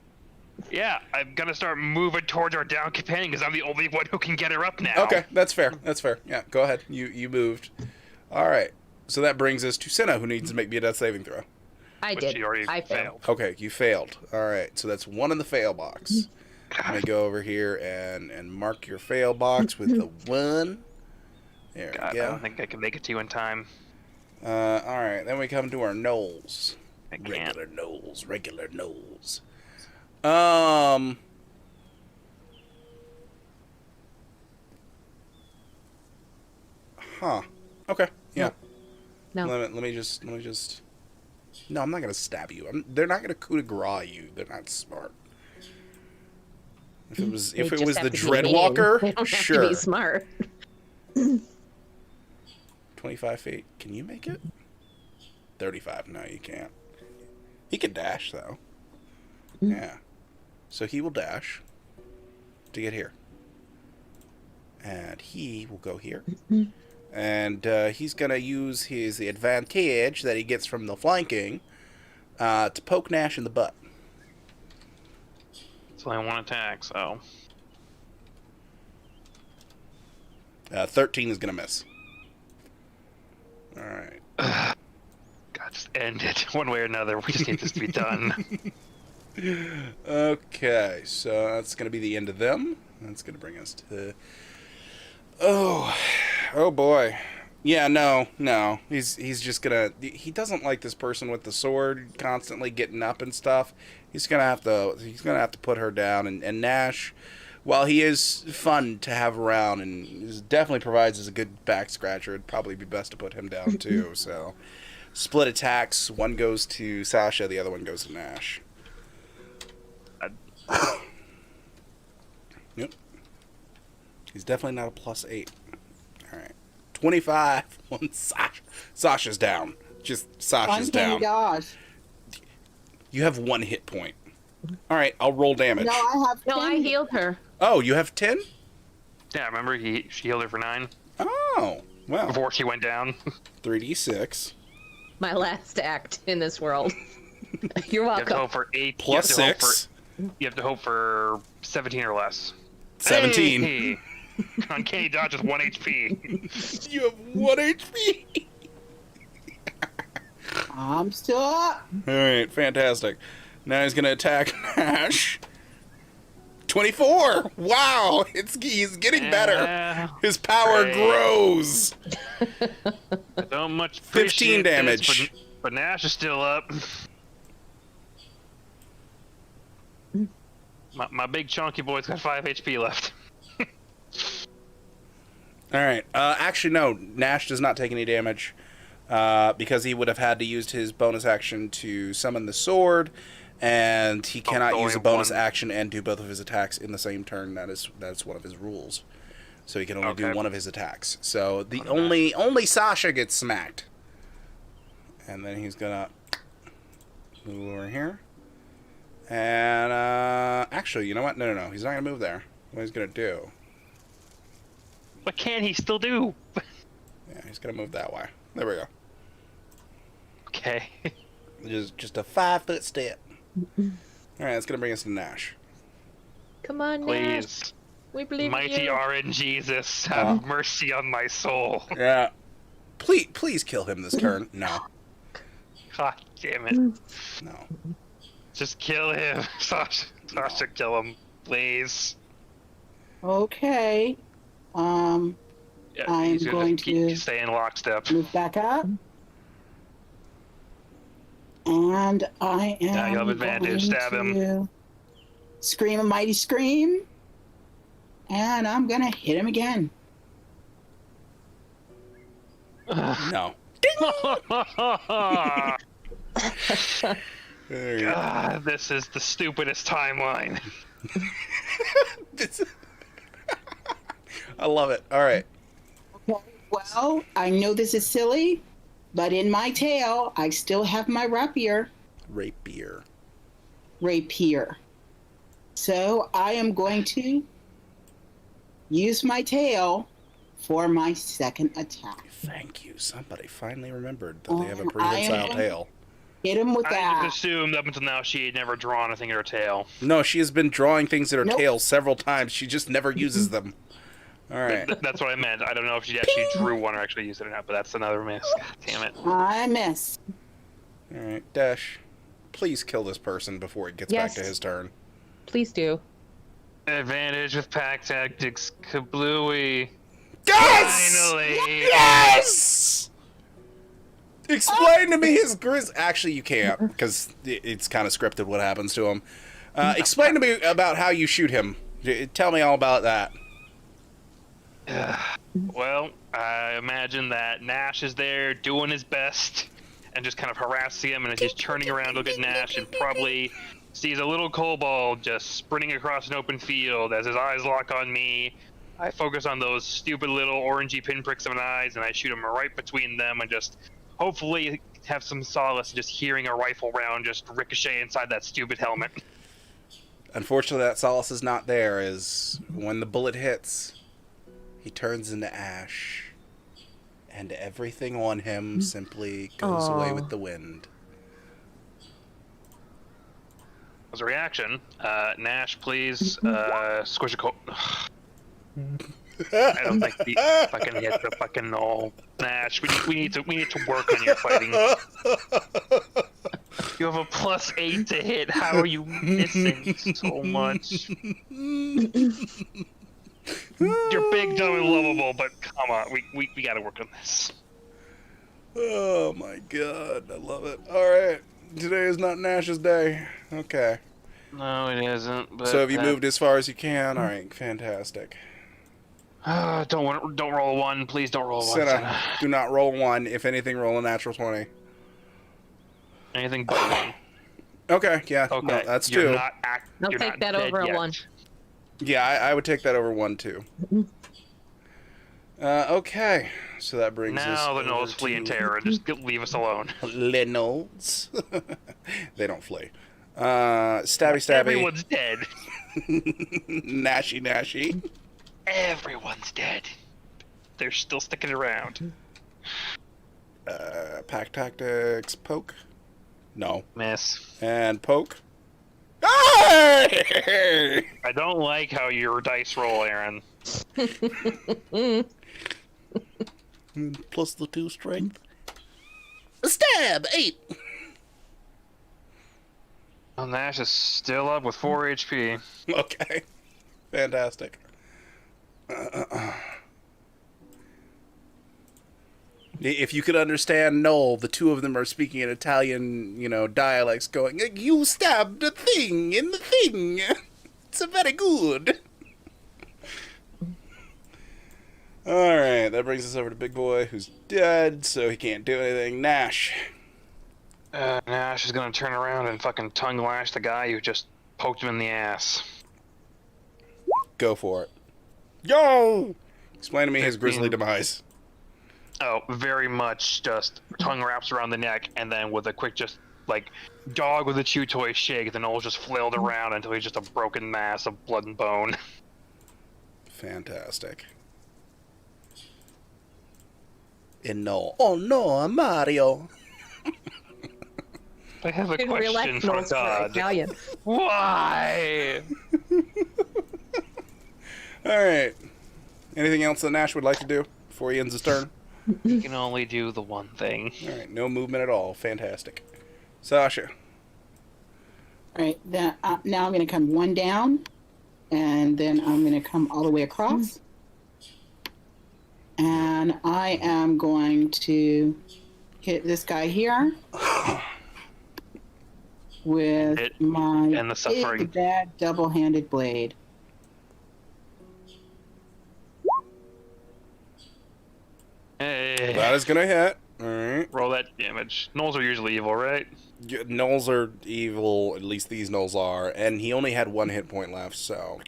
Yeah, I'm gonna start moving towards our down companion because I'm the only one who can get her up now. Okay, that's fair. That's fair. Yeah, go ahead. You moved. All right. So that brings us to Cinna, who needs to make me a death saving throw. I Which did. she already I failed. Okay, you failed. All right, so that's one in the fail box. I'm gonna go over here and mark your fail box with the 1. There God, we I go. don't think I can make it to you in time. All right, then we come to our knolls. I can't. Regular knolls. Regular knolls. Huh. Okay. Yeah. No. Let me just. No, I'm not gonna stab you. They're not gonna coup de grace you. They're not smart. If it was, They if it just was have the to be mean. Dreadwalker, They don't have sure. to be smart. 25 feet. Can you make it? 35. No, you can't. He could dash though. Yeah. So he will dash to get here, and he will go here. And he's going to use his advantage that he gets from the flanking to poke Nash in the butt. It's only one attack, so 13 is going to miss. All right. God, just end it one way or another. We just need this to be done. Okay, so that's going to be the end of them. That's going to bring us to... Oh boy. Yeah, no. He's just gonna. He doesn't like this person with the sword constantly getting up and stuff. He's gonna have to put her down. And Nash, while he is fun to have around and definitely provides us a good back scratcher, it'd probably be best to put him down too. So, split attacks. One goes to Sasha, the other one goes to Nash. Yep. He's definitely not a +8. All right. 25 on Sasha. Sasha's down. Just Sasha's Uncanny down. dodge. You have 1 hit point. All right, I'll roll damage. No, I have. No, 10. I healed her. Oh, you have 10? Yeah, remember she healed her for 9 Oh, well. before she went down. 3d6 My last act in this world. You're You have to welcome. hope for 8 plus you have to hope 6. You have to hope for 17 or less. 17. Hey! Uncanny dodge with 1 HP. You have 1 HP. I'm still up. All right, fantastic. Now he's going to attack Nash. 24. Wow, he's getting better. Yeah, His power Great. grows. I don't much 15 appreciate damage. this, but Nash is still up. My big chunky boy's got 5 HP left. All right. Actually, no. Nash does not take any damage because he would have had to use his bonus action to summon the sword, and he cannot only use a bonus one. action and do both of his attacks in the same turn. That's one of his rules. So he can only do Okay. one of his attacks. So the only Sasha gets smacked, and then he's gonna move over here. And actually, you know what? No. He's not gonna move there. What he's gonna do? What can he still do? Yeah, he's gonna move that way. There we go. Okay. Just a 5-foot step. All right, that's gonna bring us to Nash. Come on, Nash. Please. We believe in Mighty you. RNGesus, have mercy on my soul. Yeah. Please kill him this turn. No. God damn it. No. Just kill him. Sasha, kill him. Please. Okay. I'm he's gonna going just keep to stay in lockstep. move back up. And I am Yeah, you have advantage. going Stab him. to scream a mighty scream. And I'm going to hit him again. No. There you go. God, this is the stupidest timeline. I love it. All right. Okay, well, I know this is silly, but in my tail, I still have my rapier. Rapier. So I am going to use my tail for my second attack. Thank you. Somebody finally remembered that they have a I prehensile am- tail. Hit him with I that. just assumed up until now she had never drawn a thing in her tail. No, she has been drawing things in her Nope. tail several times. She just never uses them. All right. That's what I meant. I don't know if she actually drew one or actually used it or not, but that's another miss. God damn it. I miss. All right. Dash, please kill this person before it gets back to Yes. his turn. Please do. Advantage with pack tactics, kablooey. Yes! Finally! Yes! Explain to me his grizz. Actually, you can't because it's kind of scripted what happens to him. Explain to me about how you shoot him. Tell me all about that. Well, I imagine that Nash is there doing his best and just kind of harassing him, and as he's turning around to look at Nash and probably sees a little kobold just sprinting across an open field. As his eyes lock on me, I focus on those stupid little orangey pinpricks of an eyes, and I shoot him right between them and just hopefully have some solace just hearing a rifle round just ricochet inside that stupid helmet. Unfortunately, that solace is not there. Is when the bullet hits, he turns into ash, and everything on him simply goes away with the wind. As a reaction, Nash, please squish a I don't think he fucking hit the fucking all. Nash, we need to work on your fighting. You have a +8 to hit. How are you missing so much? You're big, dumb, and lovable, but come on, we gotta work on this. Oh my god, I love it. All right, today is not Nash's day. Okay. No, it isn't. But So have you moved as far as you can? All right, fantastic. Don't roll a 1, please. Don't roll a 1. Senna, do not roll 1. If anything, roll a natural 20. Anything but 1. Okay, yeah, Okay, no, that's you're 2. Not I'll you're take not that dead over a yet. 1. Yeah, I would take that over 1 too. Okay, so that brings us Now the over Knolls flee in to terror. Just leave us alone. Reynolds. They don't flee. Stabby. Everyone's dead. Nashy. Everyone's dead. They're still sticking around. Pack tactics. Poke. No. Miss. And poke. Hey! I don't like how your dice roll, Aaron. Plus the 2 strength. Stab 8. Well, Nash is still up with 4 HP. Okay. Fantastic. If you could understand Noel, the two of them are speaking in Italian, dialects, going, "You stabbed a thing in the thing. It's a very good." All right, that brings us over to Big Boy, who's dead, so he can't do anything. Nash. Nash is gonna turn around and fucking tongue lash the guy who just poked him in the ass. Go for it. Yo! Explain to me his grisly demise. Oh, very much just tongue wraps around the neck, and then with a quick just, like, dog with a chew toy shake, the Knolls just flailed around until he's just a broken mass of blood and bone. Fantastic. And no. Oh no, Mario. I have a In real question life, for Knolls are God. Italian. Why? All right. Anything else that Nash would like to do before he ends his turn? You can only do the one thing. All right, no movement at all. Fantastic. Sasha. All right, now I'm going to come 1 down, and then I'm going to come all the way across. And I am going to hit this guy here with Hit my and the suffering. big bad double-handed blade. Hey, That is gonna hit. All right. roll that damage. Gnolls are usually evil, right? Gnolls are evil. At least these gnolls are, and he only had 1 hit point left. So,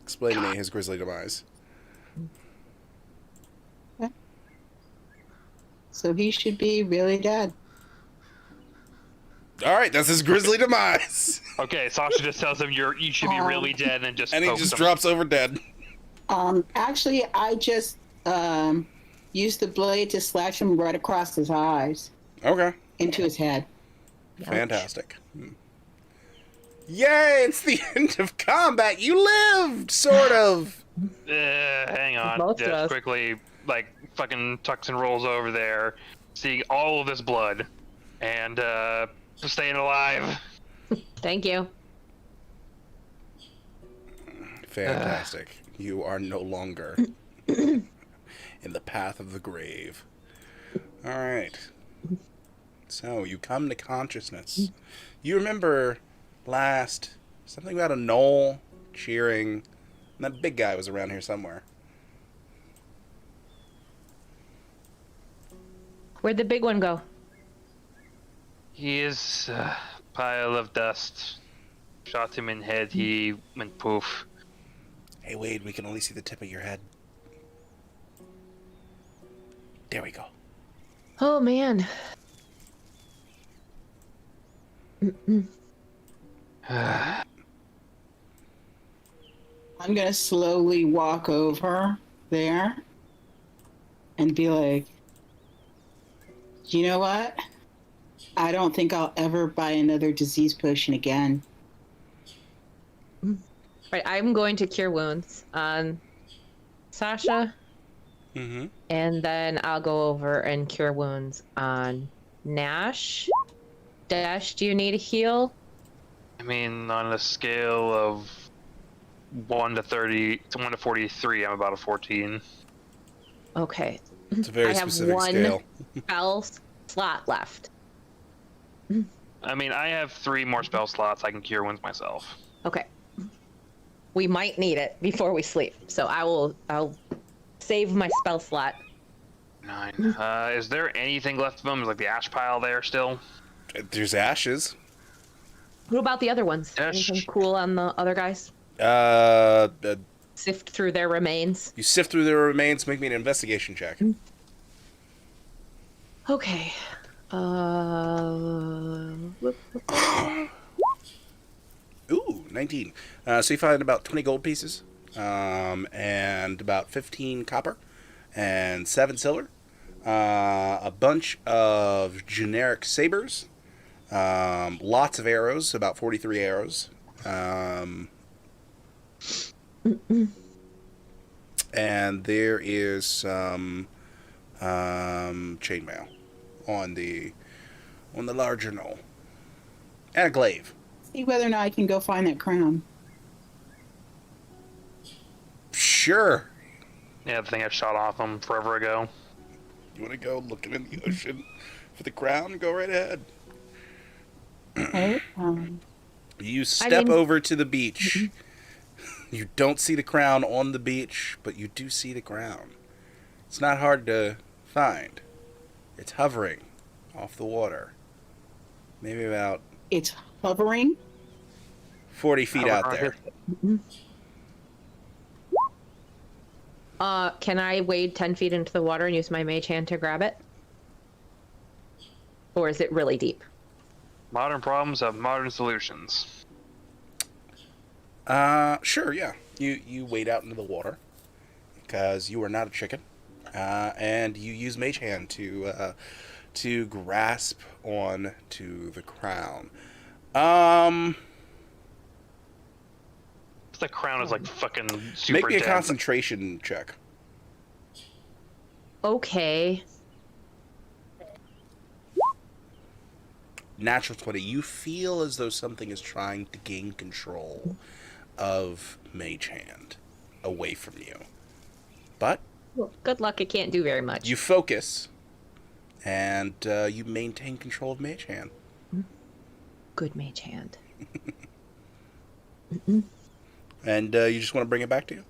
explain to me his grisly demise. So he should be really dead. All right, that's his grisly demise, Okay, Sasha just tells him you should be really dead and just and he pokes just him. drops over dead. Actually, I just used the blade to slash him right across his eyes Okay. into his head. Fantastic. Yay, it's the end of combat. You lived, sort of. Hang on. Most of Just us. quickly, like, fucking tucks and rolls over there, seeing all of this blood, and staying alive. Thank you. Fantastic. You are no longer in the path of the grave. All right. So you come to consciousness. You remember something about a knoll cheering. And that big guy was around here somewhere. Where'd the big one go? He is a pile of dust. Shot him in head, he went poof. Hey, Wade, we can only see the tip of your head. There we go. Oh man. I'm gonna slowly walk over there and be like, you know what? I don't think I'll ever buy another disease potion again. Right, I'm going to cure wounds on Sasha, Mm-hmm. and then I'll go over and cure wounds on Nash. Dash, do you need a heal? I mean, on a scale of 1 to 43, I'm about a 14. Okay. It's a very I have specific one scale. spell slot left. I mean, I have 3 more spell slots. I can cure wounds myself. Okay. We might need it before we sleep, so I'll save my spell slot. 9. Is there anything left of them? Is like the ash pile there still? There's ashes. What about the other ones? Dash. Anything cool on the other guys? You Sift through their remains. sift through their remains. Make me an investigation check. Okay. Ooh, 19. So you find about 20 gold pieces, and about 15 copper, and 7 silver, a bunch of generic sabers, lots of arrows, about 43 arrows, and there is some chainmail on the larger knoll, and a glaive. See whether or not I can go find that crown. Sure. Yeah, the thing I shot off them forever ago. You want to go looking in the ocean for the crown? Go right ahead. Okay. You step mean- over to the beach. You don't see the crown on the beach, but you do see the crown. It's not hard to find. It's hovering off the water. Maybe about It's hovering. 40 feet out there. Can I wade 10 feet into the water and use my mage hand to grab it? Or is it really deep? Modern problems have modern solutions. Sure, yeah. You wade out into the water because you are not a chicken, and you use mage hand to grasp on to the crown. The crown is like fucking super Make me a dense. concentration check. Okay. Natural 20. You feel as though something is trying to gain control of Mage Hand away from you. But Well, good luck. It can't do very much. You focus, and you maintain control of Mage Hand. Good mage hand. And you just want to bring it back to you?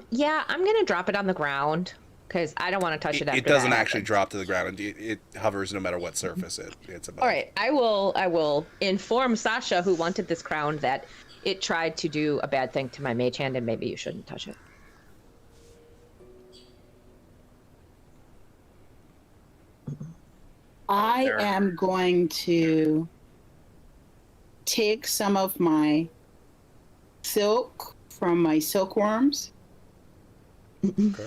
Yeah, I'm gonna drop it on the ground because I don't want to touch it. After It doesn't that actually happens. drop to the ground. It hovers no matter what surface it's above. All right, I will inform Sasha, who wanted this crown, that it tried to do a bad thing to my mage hand, and maybe you shouldn't touch it. I Fair. am going to take some of my silk from my silkworms Okay.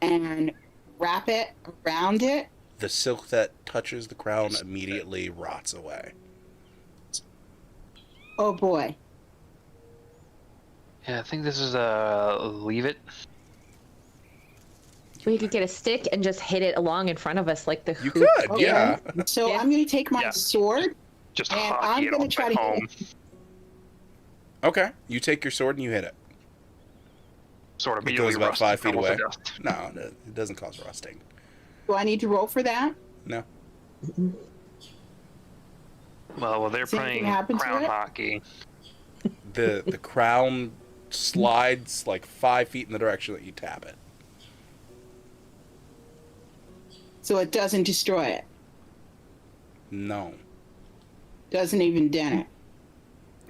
and wrap it around it. The silk that touches the crown immediately rots away. Oh boy. Yeah, I think this is leave it. We could get a stick and just hit it along in front of us like the You hoop. could, yeah. So Yeah. I'm going to take my Yeah. sword. Just And hockey I'm it gonna all try back to hit home. Okay. You take your sword and you hit it. Sort of It immediately goes about rust 5 feet almost away. to dust. No, it doesn't cause rusting. Do I need to roll for that? No. Well, they're Does anything playing happen to crown it? hockey. The crown slides like 5 feet in the direction that you tap it. So it doesn't destroy it. No. Doesn't even dent it.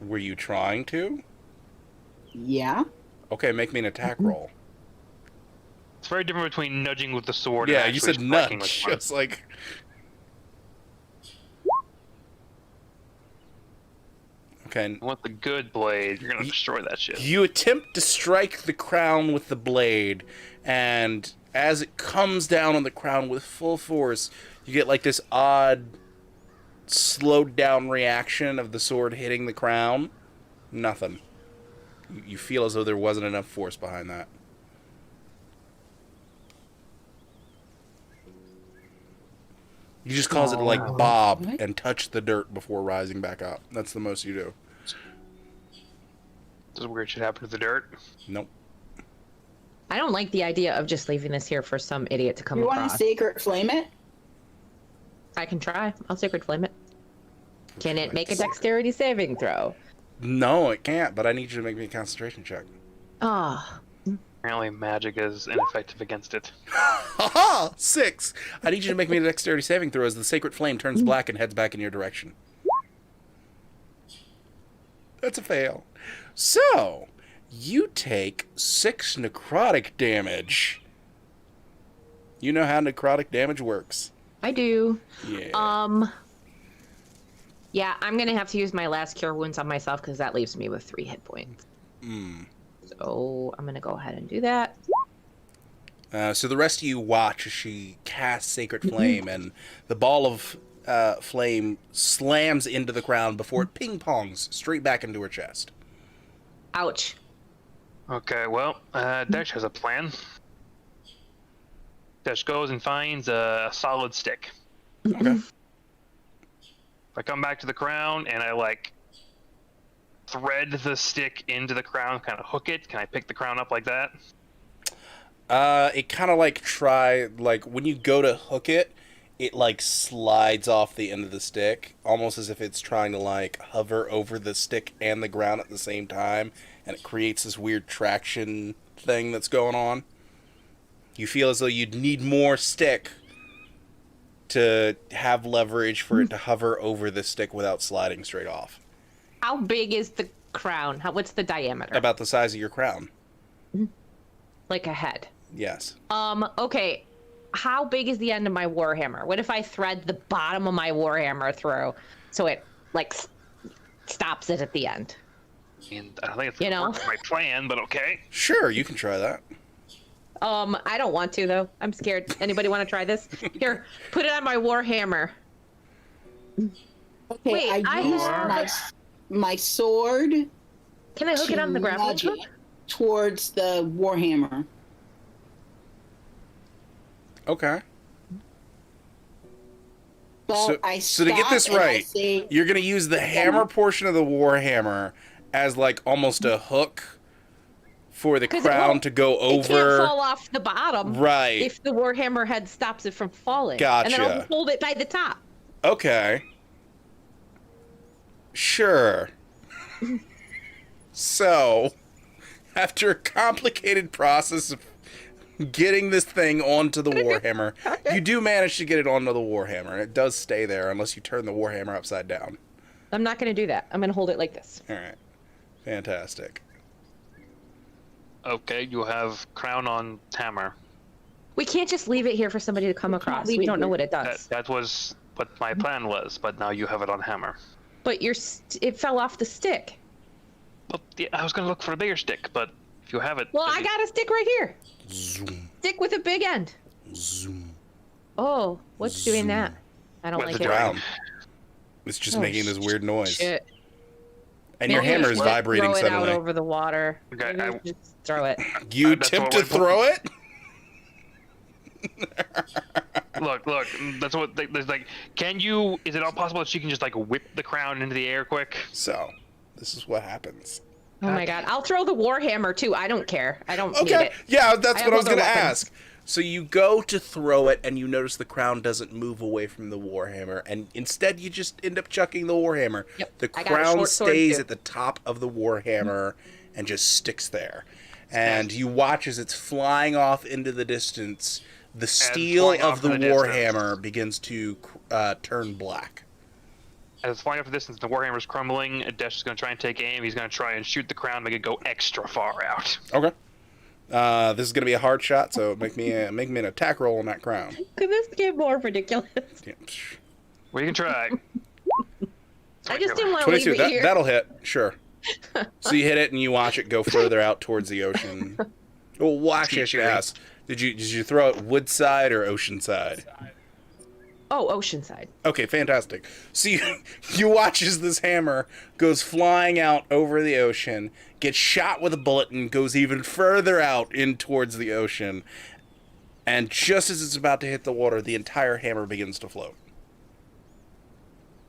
Were you trying to? Yeah. Okay, make me an attack roll. It's very different between nudging with the sword Yeah, and you actually said striking nudge. with one. It's like... Okay, I want the good blade. You're gonna destroy that shit. you attempt to strike the crown with the blade, and as it comes down on the crown with full force, you get like this odd, slowed down reaction of the sword hitting the crown. Nothing. You feel as though there wasn't enough force behind that. You just cause it to like Oh. bob and touch the dirt before rising back up. That's the most you do. Does weird shit happen to the dirt? Nope. I don't like the idea of just leaving this here for some idiot to come You want across. to sacred flame it? I can try. I'll sacred flame it. Can it make a dexterity saving throw? No, it can't, but I need you to make me a concentration check. Ah, Apparently, magic is ineffective against it. Haha! 6! I need you to make me a dexterity saving throw as the sacred flame turns black and heads back in your direction. That's a fail. So, you take 6 necrotic damage. You know how necrotic damage works. I do. Yeah. Yeah, I'm gonna have to use my last cure wounds on myself because that leaves me with 3 hit points. So I'm gonna go ahead and do that. So the rest of you watch as she casts Sacred Flame, and the ball of flame slams into the ground before it ping-pongs straight back into her chest. Ouch. Okay, well, Desh has a plan. Desh goes and finds a solid stick. Okay. I come back to the crown and I like thread the stick into the crown, kind of hook it. Can I pick the crown up like that? It kind of like when you go to hook it, it like slides off the end of the stick, almost as if it's trying to like hover over the stick and the ground at the same time, and it creates this weird traction thing that's going on. You feel as though you'd need more stick to have leverage for it to hover over the stick without sliding straight off. How big is the crown? What's the diameter? About the size of your crown. Like a head. Yes. Okay. How big is the end of my warhammer? What if I thread the bottom of my warhammer through so it like stops it at the end? And I don't think it's You gonna know? work for my plan, but okay. Sure, you can try that. I don't want to though. I'm scared. Anybody want to try this? Here, put it on my warhammer. Okay, Wait, I use have- my sword Can I hook it on the grappling nudge hook? it towards the warhammer. Okay. But I So to get stop this and I right, say, you're going to use the hammer portion of the warhammer as like almost a hook for the 'Cause it crown won't- to go It can't over. fall off the bottom. Right. If the Warhammer head stops it from falling. And then Gotcha. I'll hold it by the top. Okay. Sure. So, after a complicated process of getting this thing onto the Warhammer, you do manage to get it onto the Warhammer. It does stay there unless you turn the Warhammer upside down. I'm not going to do that. I'm going to hold it like this. All right. Fantastic. Okay, you have crown on hammer. We can't just leave it here for somebody to come across. leave We it don't know here. what it That, does. that was what my plan was, but now you have it on hammer. But it fell off the stick. Well, yeah, I was gonna look for a bigger stick, but if you have it, Well, then I you- got a stick right here. Zoom. Stick with a big end. Zoom. Oh, what's doing that? I don't What's like the it. dragon? Crown. It's just Oh, making this weird noise. Shit. And your Maybe hammer I is should vibrating throw it out suddenly. over the water. Okay, Maybe I- just throw it. You That's attempt what to I- throw it? Look, that's what there's like. Can you? Is it all possible that she can just like whip the crown into the air quick? So, this is what happens. Oh my god. I'll throw the Warhammer too. I don't care. I don't need Okay, it. yeah, that's I what I have was other going to weapons. ask. So you go to throw it, and you notice the crown doesn't move away from the Warhammer, and instead you just end up chucking the Warhammer. Yep, The I got a crown short sword, stays too. at the top of the Warhammer and just sticks there. And you watch as it's flying off into the distance. The steel flying of off the in the distance. Warhammer begins to turn black. As it's flying up the distance, the warhammer's crumbling. Desh is gonna try and take aim. He's gonna try and shoot the crown, make it go extra far out. Okay. This is going to be a hard shot, so make me an attack roll on that crown. Could this get more ridiculous? Yeah, psh. Well, you can try. I just didn't want to leave 22, it here. that'll hit, sure. So you hit it and you watch it go further out towards the ocean. Well, actually, I should ask: did you throw it wood side or ocean side? Oh, Oceanside. Okay, fantastic. So you watch as this hammer goes flying out over the ocean, gets shot with a bullet, and goes even further out in towards the ocean. And just as it's about to hit the water, the entire hammer begins to float.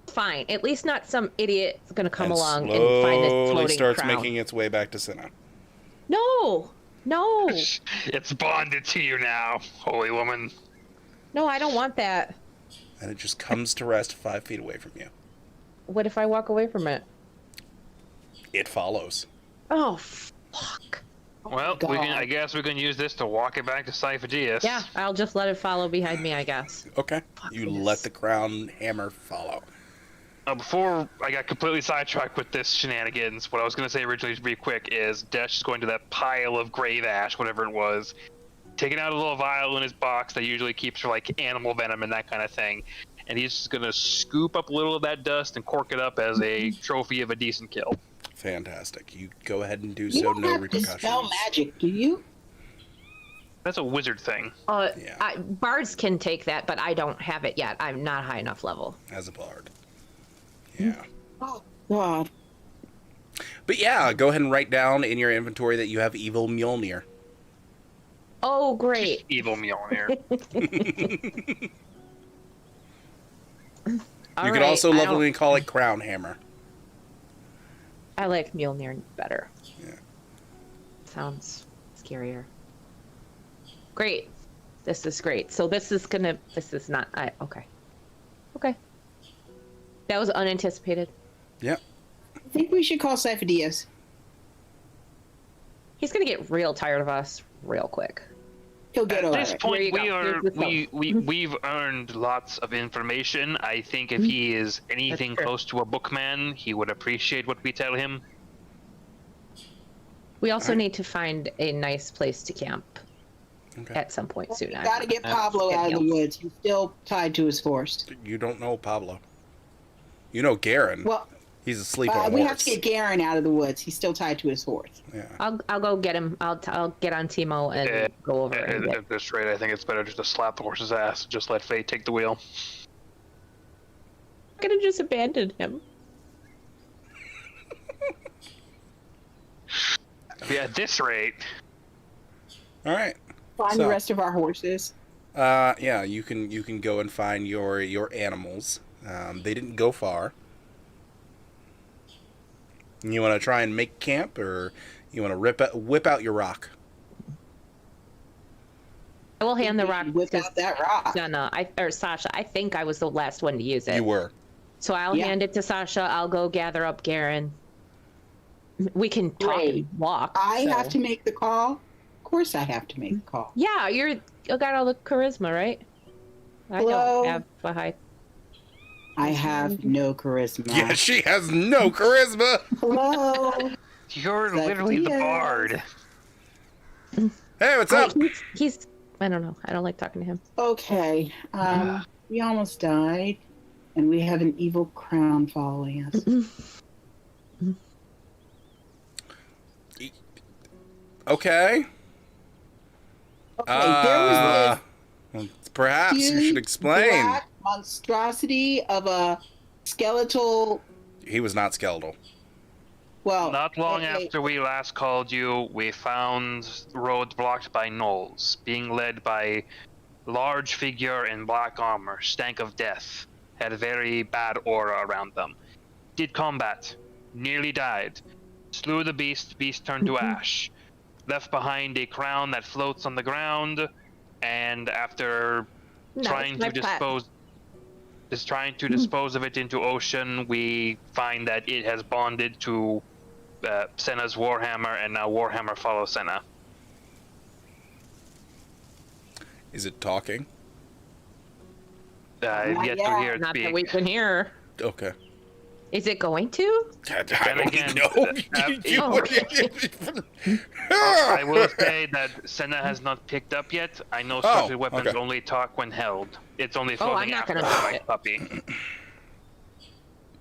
Fine. At least not some idiot is gonna come And along and find this slowly floating starts crown. making its way back to Senna. No, no, It's bonded to you now, holy woman. no! I don't want that. And it just comes to rest 5 feet away from you. What if I walk away from it? It follows. Oh, fuck. Well, God. I guess we can use this to walk it back to Cypher Yeah, I'll just let it follow behind me, I guess. Okay. You yes. let the crown hammer follow. Before I got completely sidetracked with this shenanigans, what I was going to say originally, to be quick, is Desh is going to that pile of grave ash, whatever it was, taking out a little vial in his box that he usually keeps for like animal venom and that kind of thing, and he's just going to scoop up a little of that dust and cork it up as a trophy of a decent kill. Fantastic. You go ahead and do You so, don't no have to repercussions. spell magic, do you? That's a wizard thing. Yeah. Bards can take that, but I don't have it yet. I'm not high enough level. As a bard. Yeah. Oh, God. But yeah, go ahead and write down in your inventory that you have Evil Mjolnir. Oh, great. Evil Mjolnir. All You could right, also I lovingly call it Crown Hammer. I like Mjolnir better. Yeah. Sounds scarier. Great. This is great. So this is not, okay. Okay. That was unanticipated. Yeah. I think we should call Cypher Diaz. He's gonna get real tired of us real quick. He'll get At over this it. point, There you go. Here's the we've earned lots of information. I think if he is anything That's true. close to a bookman, he would appreciate what we tell him. We also Alright. need to find a nice place to camp Okay. at some point soon. Gotta get Pablo out of the woods. He's still tied to his horse. You don't know Pablo. You know Garen. Well, He's asleep on a we horse. have to get Garen out of the woods. He's still tied to his horse. Yeah. I'll go get him. I'll get on Timo and go over and get. At this rate, I think it's better just to slap the horse's ass and just let fate take the wheel. I'm gonna just abandon him. Yeah, at this rate, All right. Find So- the rest of our horses. Yeah, you can go and find your animals. They didn't go far. You want to try and make camp, or You want to whip out your rock. I will hand the rock Whip to out that rock. Jenna. Or Sasha. I think I was the last one to use it. You were. So I'll hand it to Sasha. I'll go gather up Garen. We can talk and walk. I have to make the call. Of course, I have to make the call. Yeah, you got all the charisma, right? I Hello? don't have a high. I have no charisma. Yeah, she has no charisma. Hello. You're That's literally the yes. bard. Hey, what's up? He's. I don't know. I don't like talking to him. Okay. We almost died, and we have an evil crown following us. Okay. Okay, there was Perhaps this you should huge explain. black monstrosity of a skeletal. He was not skeletal. Well, Not long a- after we last called you, we found roads blocked by gnolls, being led by large figure in black armor, stank of death, had a very bad aura around them. Did combat, nearly died, slew the beast turned to ash, left behind a crown that floats on the ground, and after trying to dispose of it into ocean, we find that it has bonded to Senna's Warhammer, and now Warhammer follows Senna. Is it talking? Yet to hear it Not speak. that we can hear. Okay. Is it going to? I Then don't again, know. I will say that Senna has not picked up yet. I know structured weapons okay. only talk when held. It's only I'm floating not after gonna the do white it. puppy.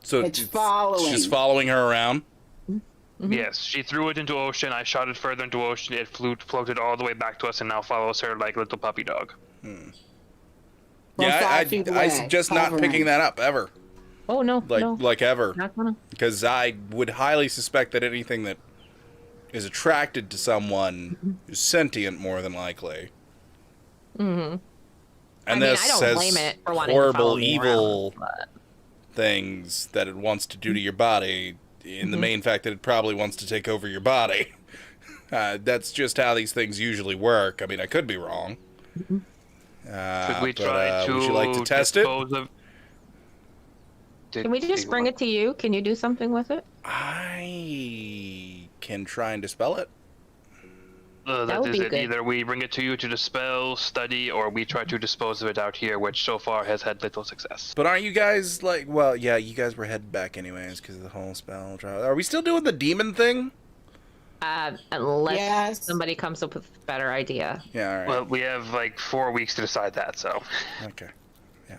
So It's following. It's just following her around. Yes, she threw it into ocean. I shot it further into ocean. It floated all the way back to us and now follows her like little puppy dog. Well, Yeah, 5 feet I away, suggest not hovering. picking that up ever. Oh no, no, Like ever. not gonna. Because I would highly suspect that anything that is attracted to someone is sentient, more than likely. Mm-hmm. And I this don't says blame it for wanting to follow horrible, me evil around, but- things that it wants to do to your body, in the main fact that it probably wants to take over your body. That's just how these things usually work. I mean, I could be wrong. Should we try to would you like to test it? dispose of... Can we just bring it to you? Can you do something with it? I can try and dispel it. That would is be it. good. Either we bring it to you to dispel, study, or we try to dispose of it out here, which so far has had little success. But aren't you guys like? Well, yeah, you guys were headed back anyways because of the whole spell trial. Are we still doing the demon thing? Unless Yes. somebody comes up with a better idea. Yeah. All right. Well, we have like 4 weeks to decide that, so. Okay. Yeah.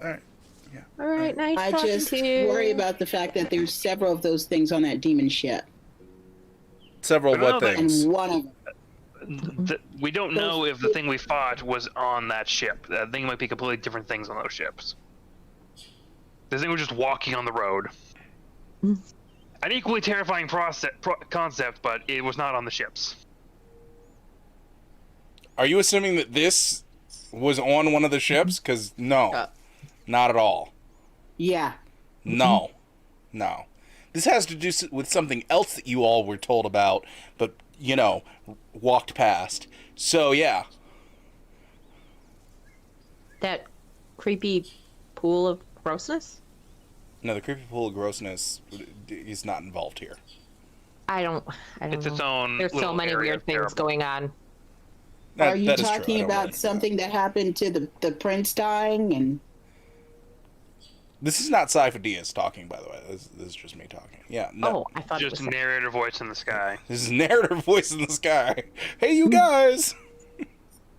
All right. Yeah. All right, nice I talking just to you. worry about the fact that there's several of those things on that demon ship, Several But no, what but- things? and one of them. We don't know if the thing we fought was on that ship. That thing might be completely different things on those ships. This thing was just walking on the road. An equally terrifying concept, but it was not on the ships. Are you assuming that this was on one of the ships? Because no, not at all. Yeah. No, no. This has to do with something else that you all were told about, but walked past. So yeah. That creepy pool of grossness? No, the creepy pool of grossness is not involved here. I don't It's know. its own. There's so little many area weird of things terrible. going on. Are you that is true. I talking don't about really- something that happened to the prince dying? And This is not Cypher Diaz talking, by the way. This is just me talking. Yeah. No. Oh, I thought it Just was. narrator voice in the sky. This is narrative voice in the sky. Hey, you guys!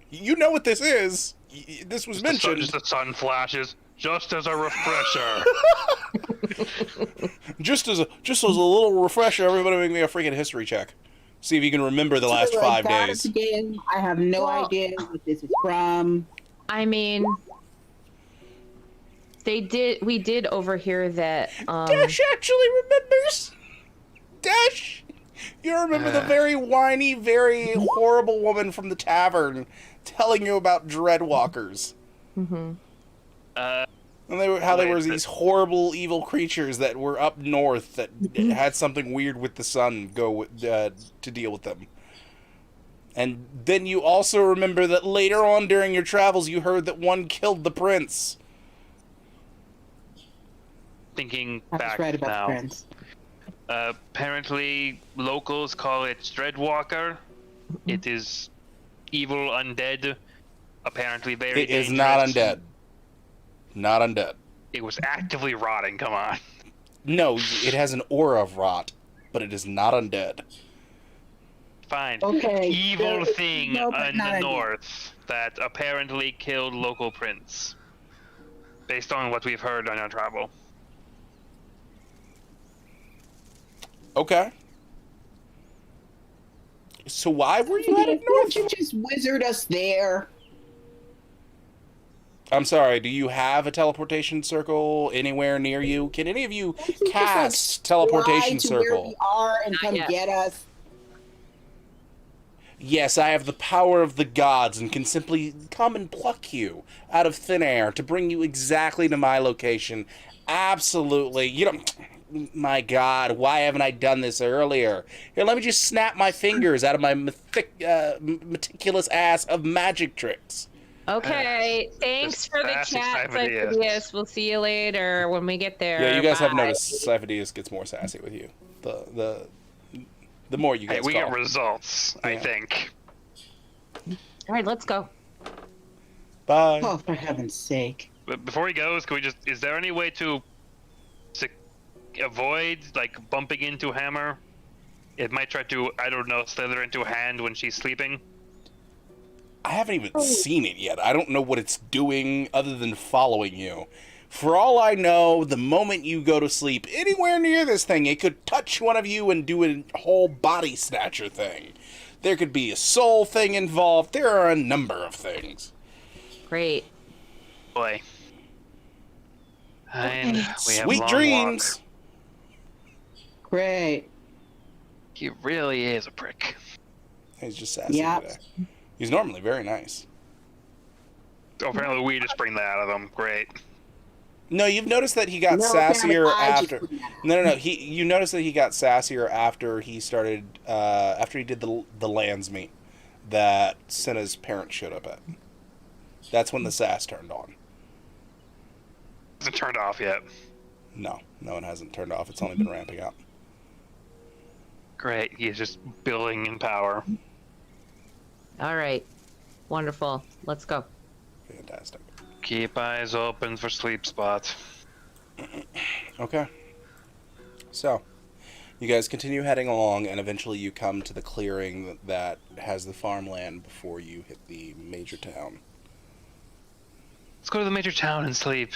You know what this is. This was mentioned. Just the sun flashes. Just as a refresher. Just as a little refresher, everybody make me a freaking history check. See if you can remember the last So, 5 that days. Again, I have no Well- idea what this is from. I mean, we did overhear that. Dash actually remembers. Dash, you remember the very whiny, very horrible woman from the tavern telling you about Dreadwalkers. And they were these horrible, evil creatures that were up north that had something weird with the sun to deal with them. And then you also remember that later on during your travels, you heard that one killed the prince. Thinking I was back right about now. friends. Apparently, locals call it Dreadwalker. It is evil undead. Apparently, very It is dangerous. not undead. Not undead. It was actively rotting. Come on. No, it has an aura of rot, but it is not undead. Fine. Okay. Evil there- thing no, but in not the undead. north that apparently killed local prince. Based on what we've heard on our travel. Okay. So why were you headed Why north? don't you just wizard us there? I'm sorry, do you have a teleportation circle anywhere near you? Can any of you Why don't you cast just, like, teleportation fly to where circle? we are and Not come yet. get us? Yes, I have the power of the gods and can simply come and pluck you out of thin air to bring you exactly to my location. Absolutely. You know, my God, why haven't I done this earlier? Here, let me just snap my fingers out of my meticulous ass of magic tricks. Okay, thanks Just for the classic chat, Cypherdius. Cypherdius. We'll see you later when we get there. Yeah, you guys have Bye. noticed Cypherdius gets more sassy with you. The more you guys Hey, we talk. get results, I Yeah. think. All right, let's go. Bye. Oh, for heaven's sake. But before he goes, can we just... Is there any way to avoid, like, bumping into Hammer? It might try to, I don't know, slither into a hand when she's sleeping. I haven't even seen it yet. I don't know what it's doing other than following you. For all I know, the moment you go to sleep anywhere near this thing, it could touch one of you and do a whole body snatcher thing. There could be a soul thing involved. There are a number of things. Great. Boy. And we have Sweet long dreams. walk. Great. He really is a prick. He's just sassy Yep. today. He's normally very nice. Oh, apparently we just bring that out of him. Great. No, you've noticed that he got No, damn it, sassier I just after. put that out. No. You noticed that he got sassier after he started. After he did the lands meet that Senna's parents showed up at. That's when the sass turned on. Hasn't turned off yet. No, it hasn't turned off. It's only been ramping up. Great. He's just building in power. All right. Wonderful. Let's go. Fantastic. Keep eyes open for sleep spots. Okay. So, you guys continue heading along, and eventually you come to the clearing that has the farmland before you hit the major town. Let's go to the major town and sleep.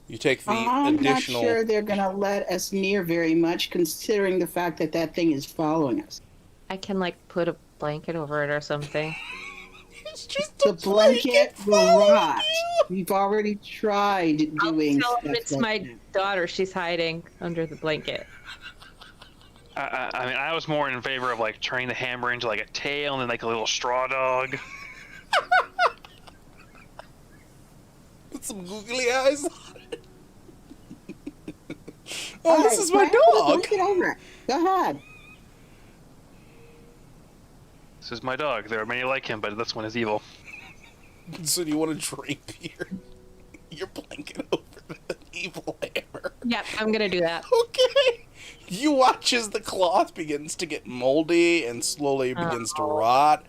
You take the I'm additional. not sure they're going to let us near very much, considering the fact that that thing is following us. I can like put a blanket over it or something. It's just The a blanket will following rot. you. We've already tried I'll doing tell him stuff it's like my that. daughter. She's hiding under the blanket. I mean, I was more in favor of like turning the hammer into like a tail and then like a little straw dog. With some googly eyes on it. Oh, All this right, is my Brad, put the dog. blanket over it. Go ahead. This is my dog. There are many like him, but this one is evil. So do you want to drape your blanket over the evil hammer? Yep, I'm gonna do that. Okay. You watch as the cloth begins to get moldy and slowly begins to rot,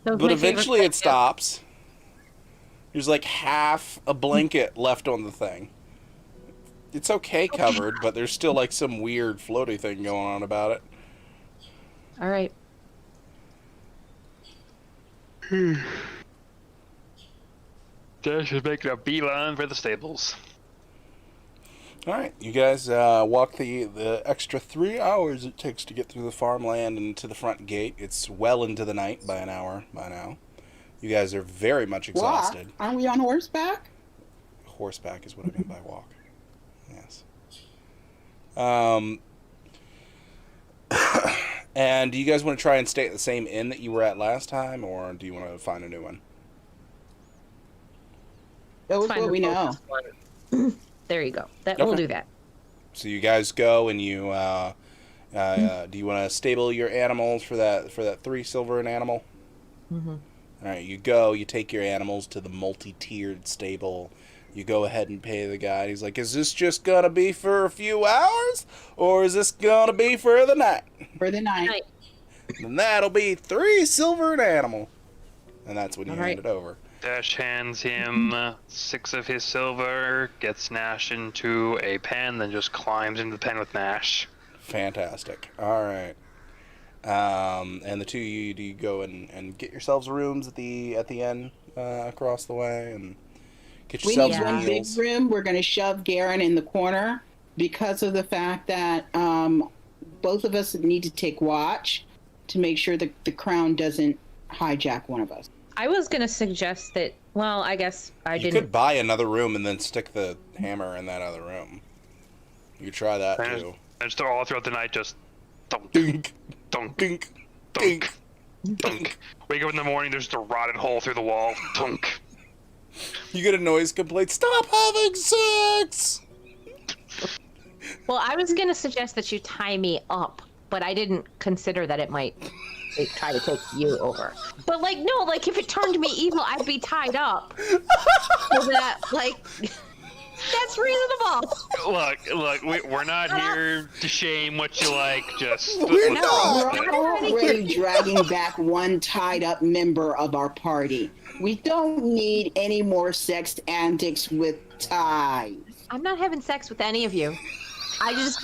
That was but my favorite eventually it blanket. stops. There's like half a blanket left on the thing. It's okay covered, but there's still like some weird floaty thing going on about it. All right. Dash is making a beeline for the stables. All right, you guys walk the extra 3 hours it takes to get through the farmland and to the front gate. It's well into the night by an hour by now. You guys are very much Walk? exhausted. Aren't we on horseback? Horseback is what I mean by walk. Yes. And do you guys want to try and stay at the same inn that you were at last time, or do you want to find a new one? That was Find what the we know. closest one. There you go. We'll Okay. do that. So you guys go and you do you want to stable your animals for that 3 silver an animal? Mm-hmm. All right, you go, you take your animals to the multi-tiered stable. You go ahead and pay the guy. He's like, "Is this just gonna be for a few hours, or is this gonna be for the night?" For the night. Night. Then that'll be 3 silver an animal, and that's when you All hand right. it over. Dash hands him 6 of his silver, gets Nash into a pen, then just climbs into the pen with Nash. Fantastic. All right. And the two of you, do you go and get yourselves rooms at the inn across the way and get We yourselves need one big meals? room. We're going to shove Garen in the corner because of the fact that both of us need to take watch to make sure that the crown doesn't hijack one of us. I was gonna suggest that. Well, I guess I You didn't. could buy another room and then stick the hammer in that other room. You could try that And too. just all throughout the night, just dunk, Dink, dunk, dink, dunk, dink. dunk. Wake up in the morning, there's just a rotted hole through the wall. Dunk. You get a noise complaint. Stop having sex! Well, I was gonna suggest that you tie me up, but I didn't consider that it might try to take you over. But like, no, like if it turned me evil, I'd be tied up. So that, like, that's reasonable. Look, we're not here to shame what you like. Just We're let's not. roll with We're it. already dragging back one tied up member of our party. We don't need any more sex antics with ties. I'm not having sex with any of you. I just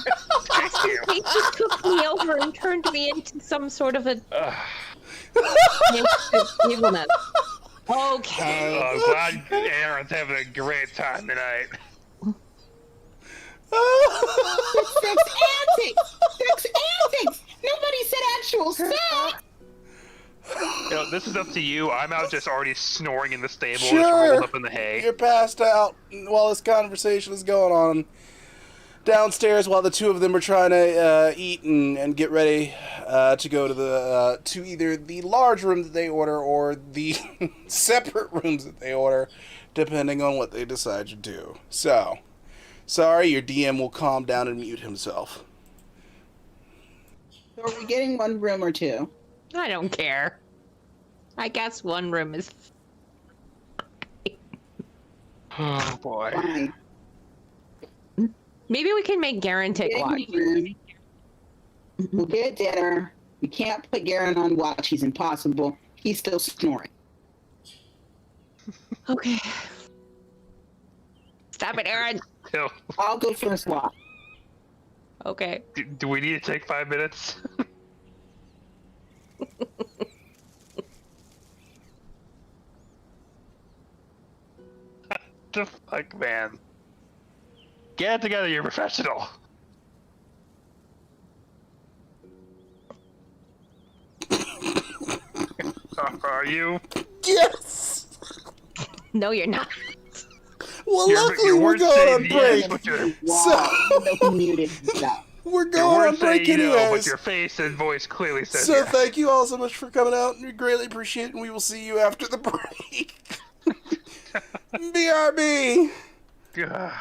you. they just took me over and turned me into some sort of a evilness. Okay. I'm glad Aaron's having a great time tonight. Sex antics! Sex antics! Nobody said actual sex! You know, this is up to you. I'm out just already snoring in the stable, just Sure. rolled up in the hay. You're passed out while this conversation is going on downstairs while the two of them are trying to eat and get ready to go to the to either the large room that they order or the separate rooms that they order, depending on what they decide to do. So, sorry, your DM will calm down and mute himself. So are we getting one room or two? I don't care. I guess one room is. Oh boy. Fine. Maybe we can make Garen take Getting watch. one room. We'll get dinner. We can't put Garen on watch. He's impossible. He's still snoring. Okay. Stop it, Aaron. Yo, I'll go first watch. Okay. do we need to take 5 minutes? The fuck, man? Get it together, you're a professional. Are you? Yes. No, you're not. Well, Your- luckily your we're words going say on yes, break. but your- Wow. He muted himself. We're Your going on words say break you know, but anyways. your face and voice clearly says So yes. thank you all so much for coming out, and we greatly appreciate it, and we will see you after the break. BRB! Ugh.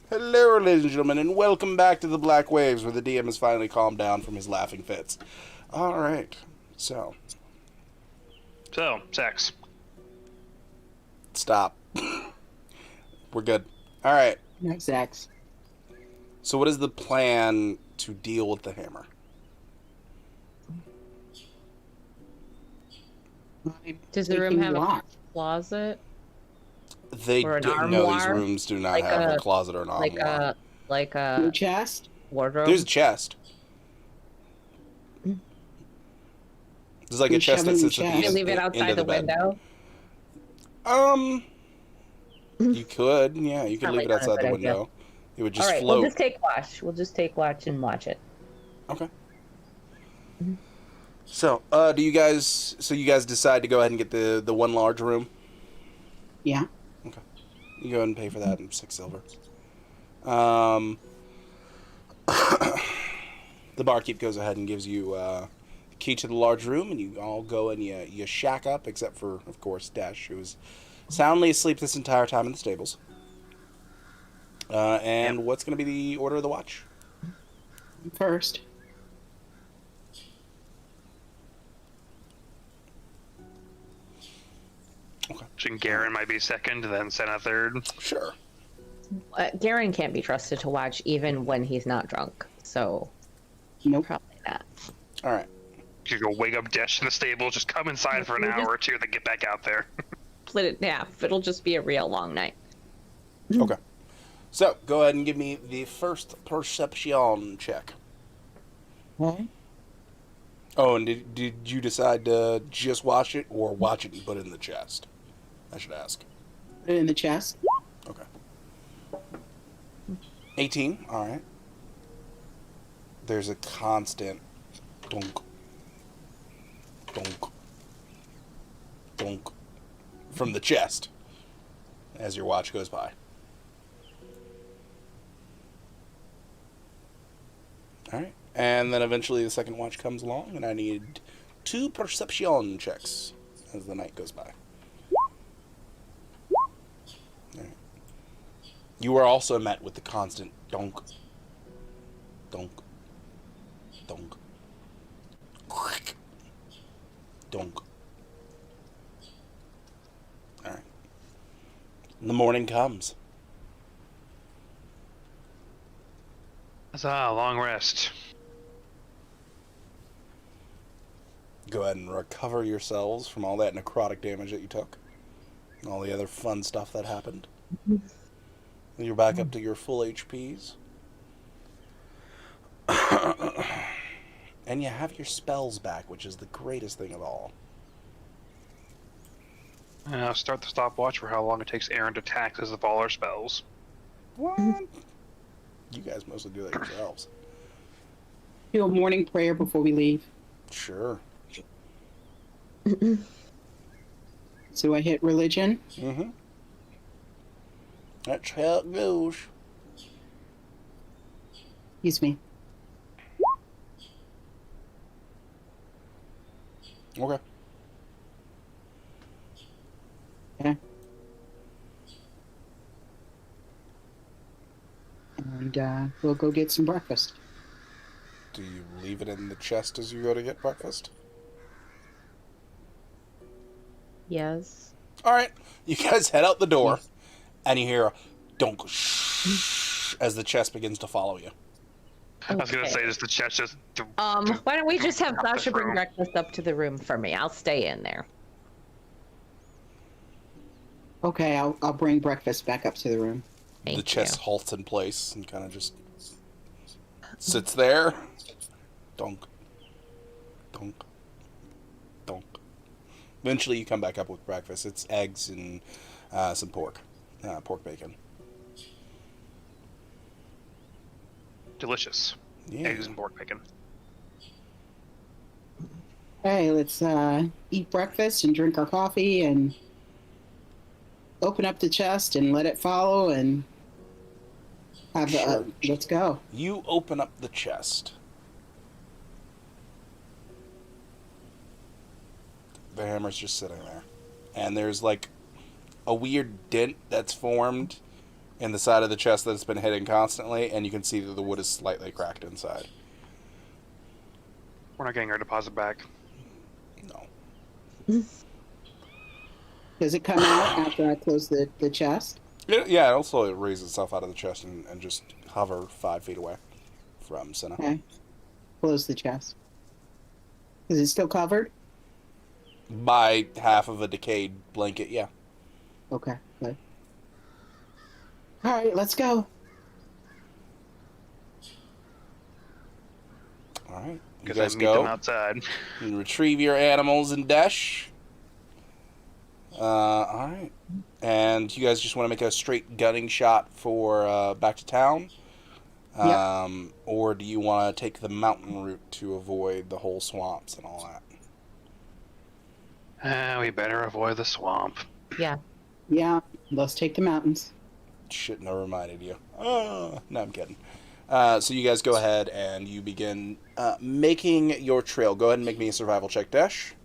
Hello, ladies and gentlemen, and welcome back to the Black Waves, where the DM has finally calmed down from his laughing fits. All right, so So, sex. stop. We're good. All right. No sex. So, what is the plan to deal with the hammer? Does the room have a closet? They Or an do, no, these armoire? rooms do not Like have a a- closet or an armoire. Like Your a chest? wardrobe? There's a chest. There's like a You chest that shove it in sits the at the chest? You end, leave it end outside of the bed. window? You could, yeah, you could Probably leave it not a outside the good idea. window. It would just All right, float. we'll just take watch. We'll just take watch and watch it. Okay. So, do you guys? So you guys decide to go ahead and get the one large room? Yeah. Okay. You go ahead and pay for that in 6 silver. The barkeep goes ahead and gives you the key to the large room, and you all go and you shack up, except for, of course, Dash, who was soundly asleep this entire time in the stables. And what's going to be the order of the watch? First. Okay. Garen might be second, then Senna third. Sure. Garen can't be trusted to watch even when he's not drunk, so Nope. probably not. All right. You go wake up Desh in the stable, just come inside for an We just- hour or two, then get back out there. Split it in half. It'll just be a real long night. Okay. So, go ahead and give me the first perception check. Okay. Oh, and did you decide to just watch it or watch it and put it in the chest? I should ask. Put it in the chest. Okay. 18. All right. There's a constant dunk, dunk, dunk from the chest as your watch goes by. All right. And then eventually the second watch comes along, and I need 2 perception checks as the night goes by. All right. You are also met with the constant dunk, dunk, dunk, dunk. All right. And the morning comes. Long rest. Go ahead and recover yourselves from all that necrotic damage that you took. And all the other fun stuff that happened. You're back up to your full HPs. And you have your spells back, which is the greatest thing of all. Start the stopwatch for how long it takes Aaron to taxes of all our spells. What? You guys mostly do that yourselves. Do a morning prayer before we leave. Sure. So I hit religion. Mm-hmm. That's how it goes. Excuse me. Okay. Okay. And we'll go get some breakfast. Do you leave it in the chest as you go to get breakfast? Yes. All right. You guys head out the door, and you hear a donk shh as the chest begins to follow you. I was gonna Okay. say, just the chest just. Why don't we just have Out the Sasha bring room. breakfast up to the room for me? I'll stay in there. Okay, I'll bring breakfast back up to the room. Thank The chest you. halts in place and kind of just sits there. Donk. Donk. Donk. Eventually, you come back up with breakfast. It's eggs and some pork. Pork bacon. Delicious. Yeah. Eggs and pork bacon. Hey, let's eat breakfast and drink our coffee and open up the chest and let it follow and have Sure. let's go. You open up the chest. The hammer's just sitting there. And there's like a weird dent that's formed in the side of the chest that it's been hitting constantly, and you can see that the wood is slightly cracked inside. We're not getting our deposit back. No. Does it come out after I close the chest? Yeah, it'll slowly raise itself out of the chest and just hover 5 feet away from Senna. Okay. Close the chest. Is it still covered? By half of a decayed blanket, yeah. Okay, good. All right, let's go. All right. You Because guys I meet them go outside. and retrieve your animals and dash. All right. And you guys just want to make a straight gunning shot for back to town? Yep. Or do you want to take the mountain route to avoid the whole swamps and all that? We better avoid the swamp. Yeah. Yeah, let's take the mountains. Shouldn't have reminded you. No, I'm kidding. So you guys go ahead and you begin making your trail. Go ahead and make me a survival check, Dash,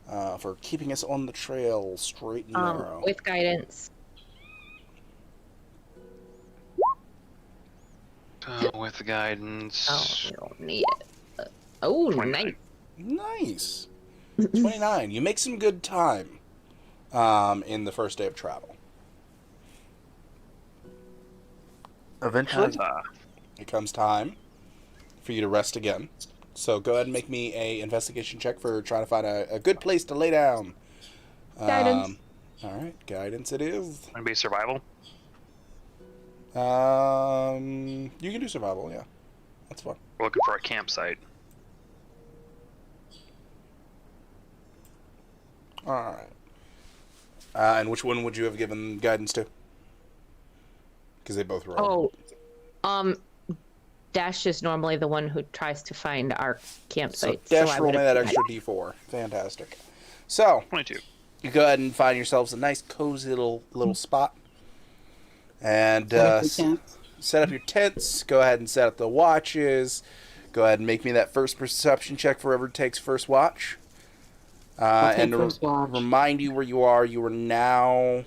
for keeping us on the trail straight and narrow. With guidance. With guidance. Oh, you don't need it. Oh, 29. nice. Nice. 29. You make some good time in the first day of travel. Eventually, Huzzah. it comes time for you to rest again. So go ahead and make me a investigation check for trying to find a good place to lay down. Guidance. All right, guidance it is. Gonna be survival. You can do survival, yeah. That's fine. We're looking for a campsite. All right. And which one would you have given guidance to? Because they both rolled. Dash is normally the one who tries to find our So campsite. Dash, I roll me would've that given extra D4. Fantastic. So 22. you go ahead and find yourselves a nice, cozy little spot, and set up your tents. Go ahead and set up the watches. Go ahead and make me that first perception check for whoever takes first watch. And to first watch. remind you where you are now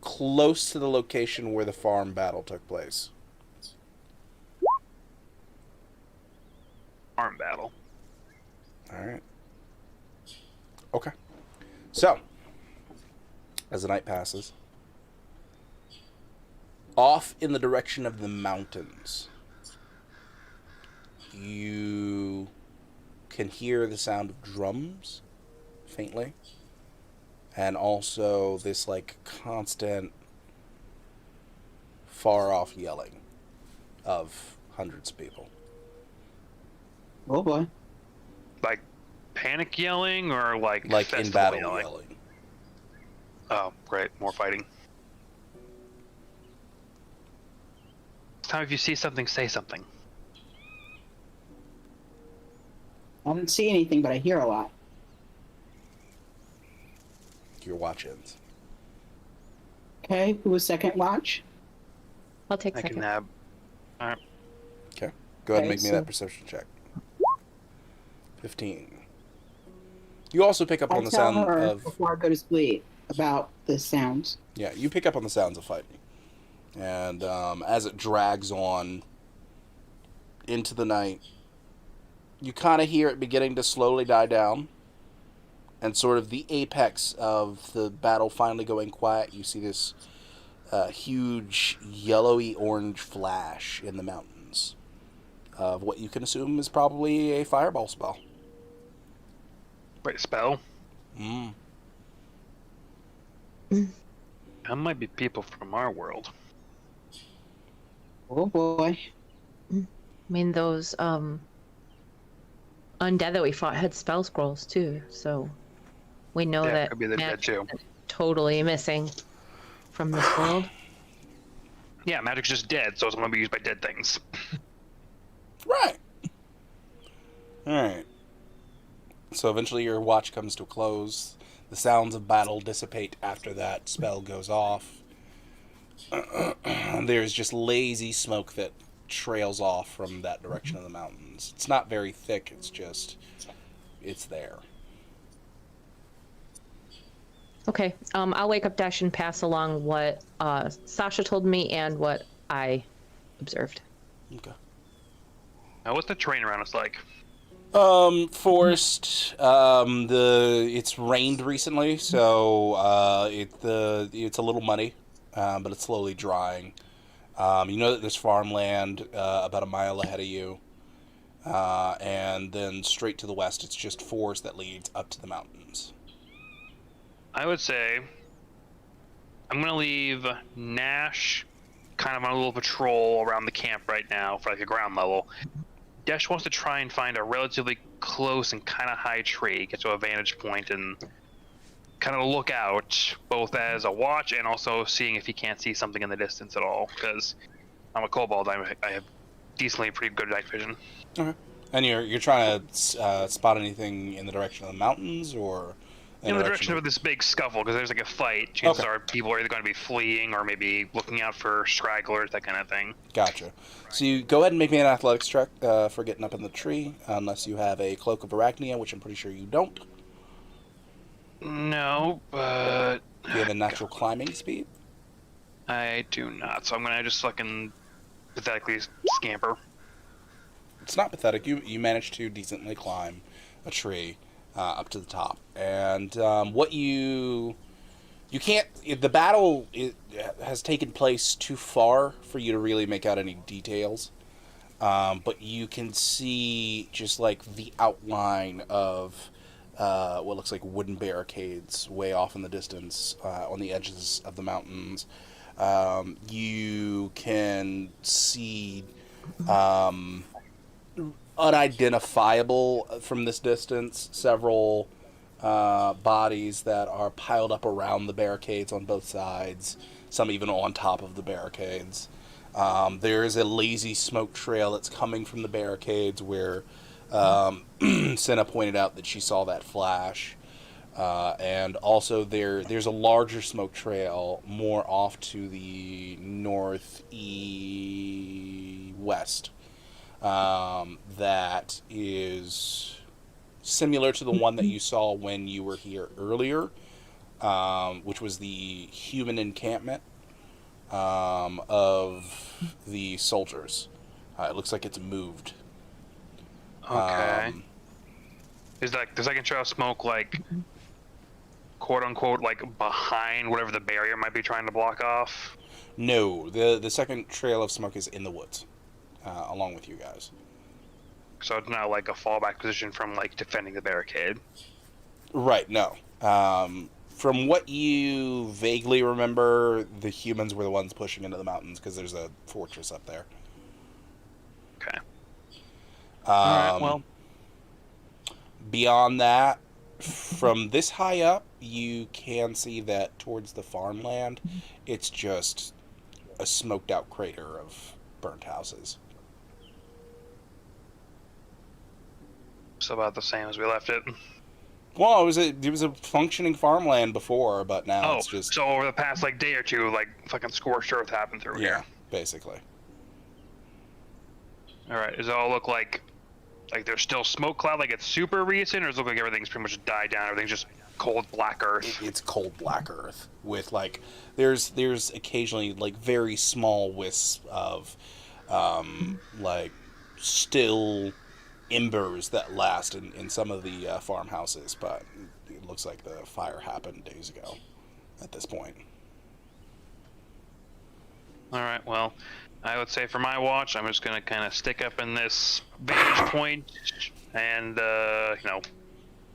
close to the location where the farm battle took place. Arm battle. All right. Okay. So, as the night passes, off in the direction of the mountains, you can hear the sound of drums faintly, and also this like constant far off yelling of hundreds of people. Oh boy. Like panic yelling or like In festival battle yelling. Oh, great. More fighting. This time if you see something, say something. I don't see anything, but I hear a lot. Your watch ends. Okay, who was second watch? I'll take I second. can have. Okay. Go ahead and Okay, make me so- that perception check. 15. You also pick up I'll on the tell sound her of... before I go to sleep about the sounds. Yeah, you pick up on the sounds of fighting. And as it drags on into the night, you kind of hear it beginning to slowly die down. And sort of the apex of the battle finally going quiet, you see this huge yellowy orange flash in the mountains of what you can assume is probably a fireball spell. Wait, spell? Mm. That might be people from our world. Oh boy. I mean, those undead that we fought had spell scrolls too, so we know Yeah, that could be the dead magic too. is totally missing from this world. Yeah, magic's just dead, so it's going to be used by dead things. Right. Alright. So eventually your watch comes to a close. The sounds of battle dissipate after that spell goes off. There's just lazy smoke that trails off from that direction of the mountains. It's not very thick, it's there. Okay. I'll wake up Dash and pass along what Sasha told me and what I observed. Okay. Now, what's the terrain around us like? Forest. It's rained recently, so it's a little muddy, but it's slowly drying. You know that there's farmland about a mile ahead of you, and then straight to the west, it's just forest that leads up to the mountains. I would say I'm gonna leave Nash kind of on a little patrol around the camp right now for like a ground level. Desh wants to try and find a relatively close and kind of high tree, get to a vantage point, and kind of look out, both as a watch and also seeing if he can't see something in the distance at all. Because I'm a kobold, I have decently pretty good night vision. Okay. And you're trying to spot anything in the direction of the mountains, or In the direction of this big scuffle, because there's like a fight. Chances are people are either going to be fleeing or maybe looking out for stragglers, that kind of thing. Gotcha. So you go ahead and make me an athletics check for getting up in the tree, unless you have a cloak of arachnia, which I'm pretty sure you don't. No, but Do you have a natural climbing speed? I do not. So I'm going to just fucking pathetically scamper. It's not pathetic. You managed to decently climb a tree up to the top, and what you can't. The battle has taken place too far for you to really make out any details, but you can see just like the outline of what looks like wooden barricades way off in the distance on the edges of the mountains. You can see unidentifiable from this distance several bodies that are piled up around the barricades on both sides, some even on top of the barricades. There is a lazy smoke trail that's coming from the barricades where Senna pointed out that she saw that flash. And also there's a larger smoke trail more off to the northwest that is similar to the one that you saw when you were here earlier, which was the human encampment of the soldiers. It looks like it's moved. Okay. Is like the second trail of smoke like quote unquote like behind whatever the barrier might be trying to block off? No, the second trail of smoke is in the woods, along with you guys. So it's not like a fallback position from like defending the barricade. Right, no. From what you vaguely remember, the humans were the ones pushing into the mountains because there's a fortress up there. Okay. All right, well. Beyond that, from this high up, you can see that towards the farmland, it's just a smoked out crater of burnt houses. It's about the same as we left it. Well, it was a functioning farmland before, but now it's just... So over the past like day or two, like fucking scorched earth happened through here. Basically. All right, does it all look like there's still smoke cloud, like it's super recent, or does it look like everything's pretty much died down, everything's just cold black earth? It's cold black earth with like there's occasionally like very small wisps of like still embers that last in some of the farmhouses, but it looks like the fire happened days ago at this point. All right, well, I would say for my watch, I'm just gonna kind of stick up in this vantage point and gun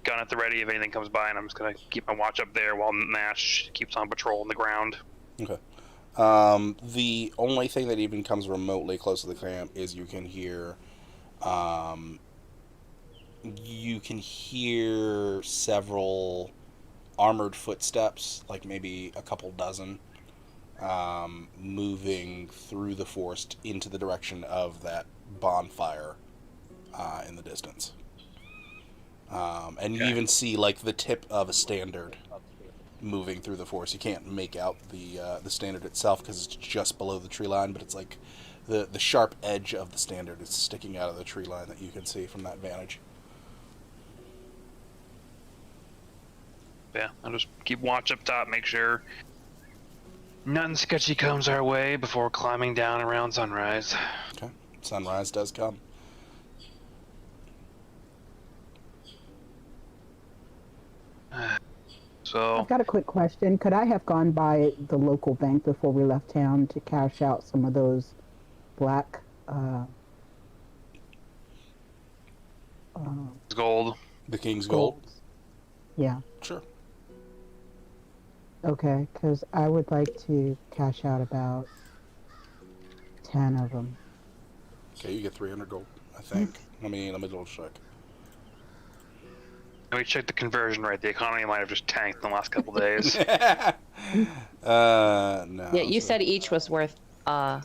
at the ready if anything comes by, and I'm just gonna keep my watch up there while Nash keeps on patrol on the ground. Okay. The only thing that even comes remotely close to the camp is you can hear several armored footsteps, like maybe a couple dozen, moving through the forest into the direction of that bonfire in the distance. And you even see like the tip of a standard moving through the forest. You can't make out the standard itself because it's just below the tree line, but it's like the sharp edge of the standard is sticking out of the tree line that you can see from that vantage. Yeah, I'll just keep watch up top, make sure nothing sketchy comes our way before climbing down around sunrise. Okay. Sunrise does come. So, I've got a quick question. Could I have gone by the local bank before we left town to cash out some of those black gold. The King's Gold. golds? Yeah. Sure. Okay, because I would like to cash out about 10 of them. Okay, you get 300 gold, I think. Let me double check. Let me check the conversion rate. The economy might have just tanked in the last couple days. No. Yeah, you so said each was worth I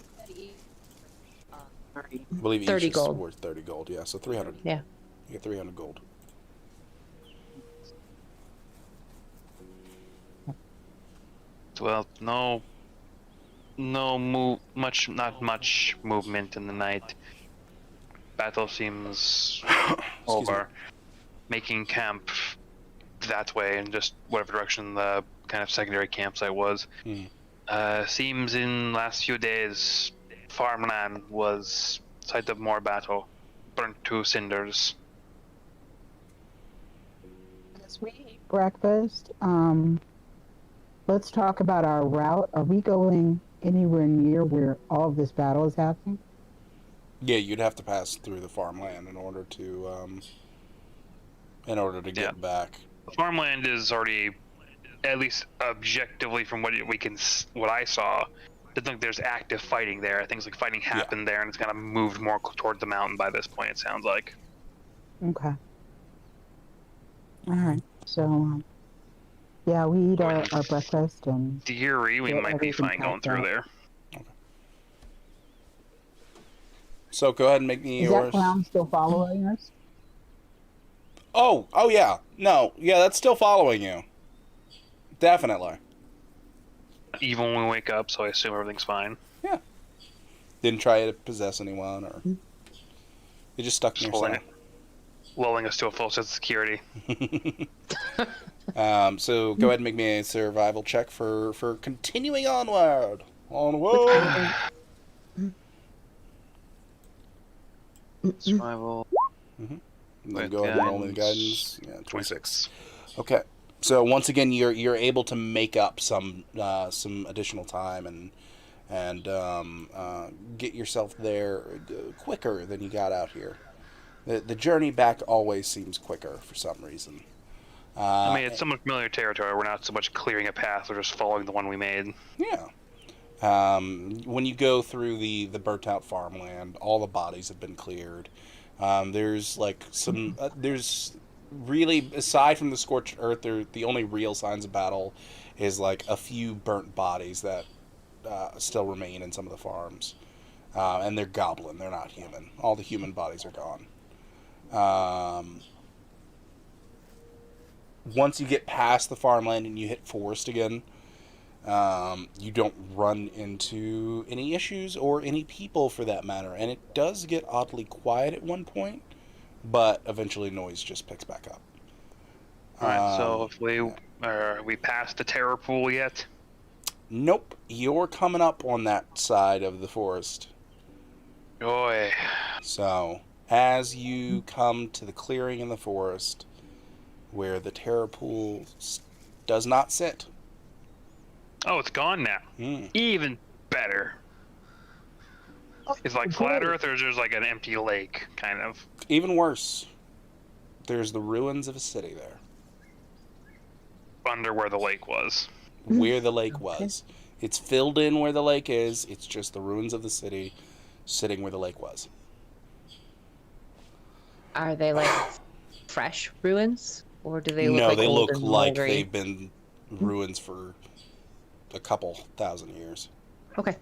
believe 30 each gold. is worth 30 gold. Yeah, so 300. Yeah. You get 300 gold. Well, not much movement in the night. Battle seems over. Making camp that way in just whatever direction the kind of secondary campsite was. Seems in last few days, farmland was site of more battle, burnt to cinders. As we eat breakfast, let's talk about our route. Are we going anywhere near where all of this battle is happening? Yeah, you'd have to pass through the farmland in order to get back. The farmland is already, at least objectively from what I saw, doesn't think there's active fighting there. Things like fighting happened there, and it's kind of moved more toward the mountain by this point. It sounds like. Okay. All right. So, yeah, we eat our breakfast and. Theory, we get might be everything fine going packed through up. there. So go ahead and make me Is yours. that clown still following us? Oh yeah. No, yeah, that's still following you. Definitely. Even when we wake up, so I assume everything's fine. Yeah. Didn't try to possess anyone, or you just stuck in Just your cell. lulling us to a full sense of security. So go ahead and make me a survival check for continuing onward. Onward. Survival. And then With go ahead and roll me the guidance. guidance. Yeah, 26. Okay. So once again, you're able to make up some additional time and get yourself there quicker than you got out here. The journey back always seems quicker for some reason. I mean, it's somewhat familiar territory. We're not so much clearing a path; we're just following the one we made. Yeah. When you go through the burnt out farmland, all the bodies have been cleared. There's like some there's really, aside from the scorched earth, the only real signs of battle is like a few burnt bodies that still remain in some of the farms, and they're goblin. They're not human. All the human bodies are gone. Once you get past the farmland and you hit forest again, you don't run into any issues or any people for that matter, and it does get oddly quiet at one point, but eventually noise just picks back up. All right. So if we passed the terror pool yet? Nope, you're coming up on that side of the forest. Joy. So as you come to the clearing in the forest where the terror pool does not sit. Oh, it's gone now. Even better. It's like flat Earth, or there's like an empty lake, kind of. Even worse, there's the ruins of a city there. Under where the lake was. Where the lake was. It's filled in where the lake is. It's just the ruins of the city sitting where the lake was. Are they like fresh ruins, or do they look No, like they old look and like moldy? they've been ruins for a couple thousand years. Okay.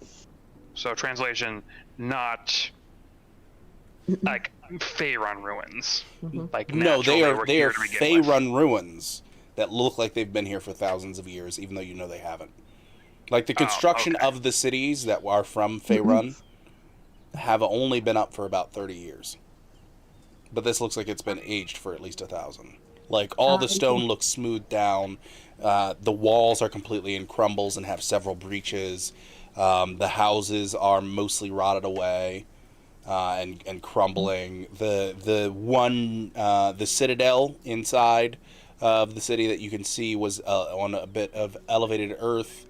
So translation, not like Faerun ruins. Like No, they naturally are were here to begin with. Faerun ruins that look like they've been here for thousands of years, even though you know they haven't. Like the construction okay. of the cities that are from Faerun have only been up for about 30 years. But this looks like it's been aged for at least 1,000. Like, all the I stone see. looks smoothed down. The walls are completely in crumbles and have several breaches. The houses are mostly rotted away and crumbling. The citadel inside of the city that you can see was on a bit of elevated earth,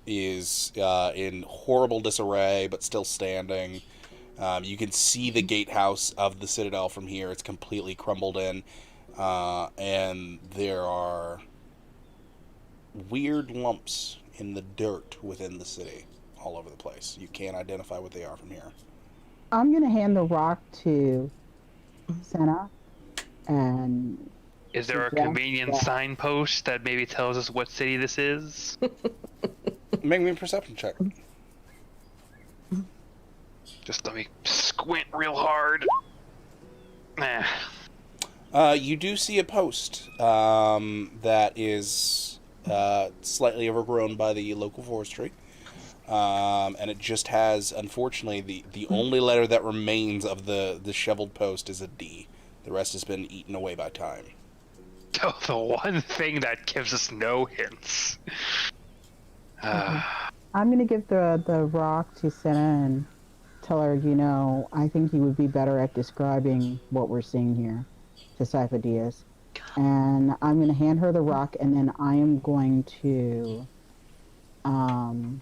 is in horrible disarray but still standing. You can see the gatehouse of the citadel from here. It's completely crumbled in, and there are weird lumps in the dirt within the city all over the place. You can't identify what they are from here. I'm gonna hand the rock to Senna, and Is there a suggest convenient that- signpost that maybe tells us what city this is? Make me a perception check. Just let me squint real hard. Nah. You do see a post that is slightly overgrown by the local forestry. And it just has, unfortunately, the only letter that remains of the disheveled post is a D. The rest has been eaten away by time. Oh, the one thing that gives us no hints. I'm gonna give the rock to Senna and tell her, I think you would be better at describing what we're seeing here to Saifa Diaz. And I'm gonna hand her the rock, and then I am going to, I'm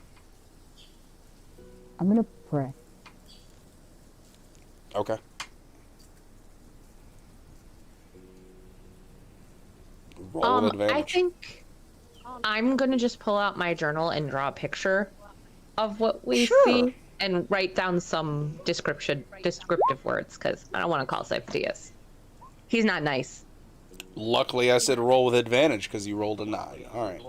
gonna pray. Okay. Roll with advantage. I think I'm gonna just pull out my journal and draw a picture of what we Sure. see and write down some descriptive words, because I don't want to call Saifa Diaz. He's not nice. Luckily, I said roll with advantage because you rolled a 9. All right.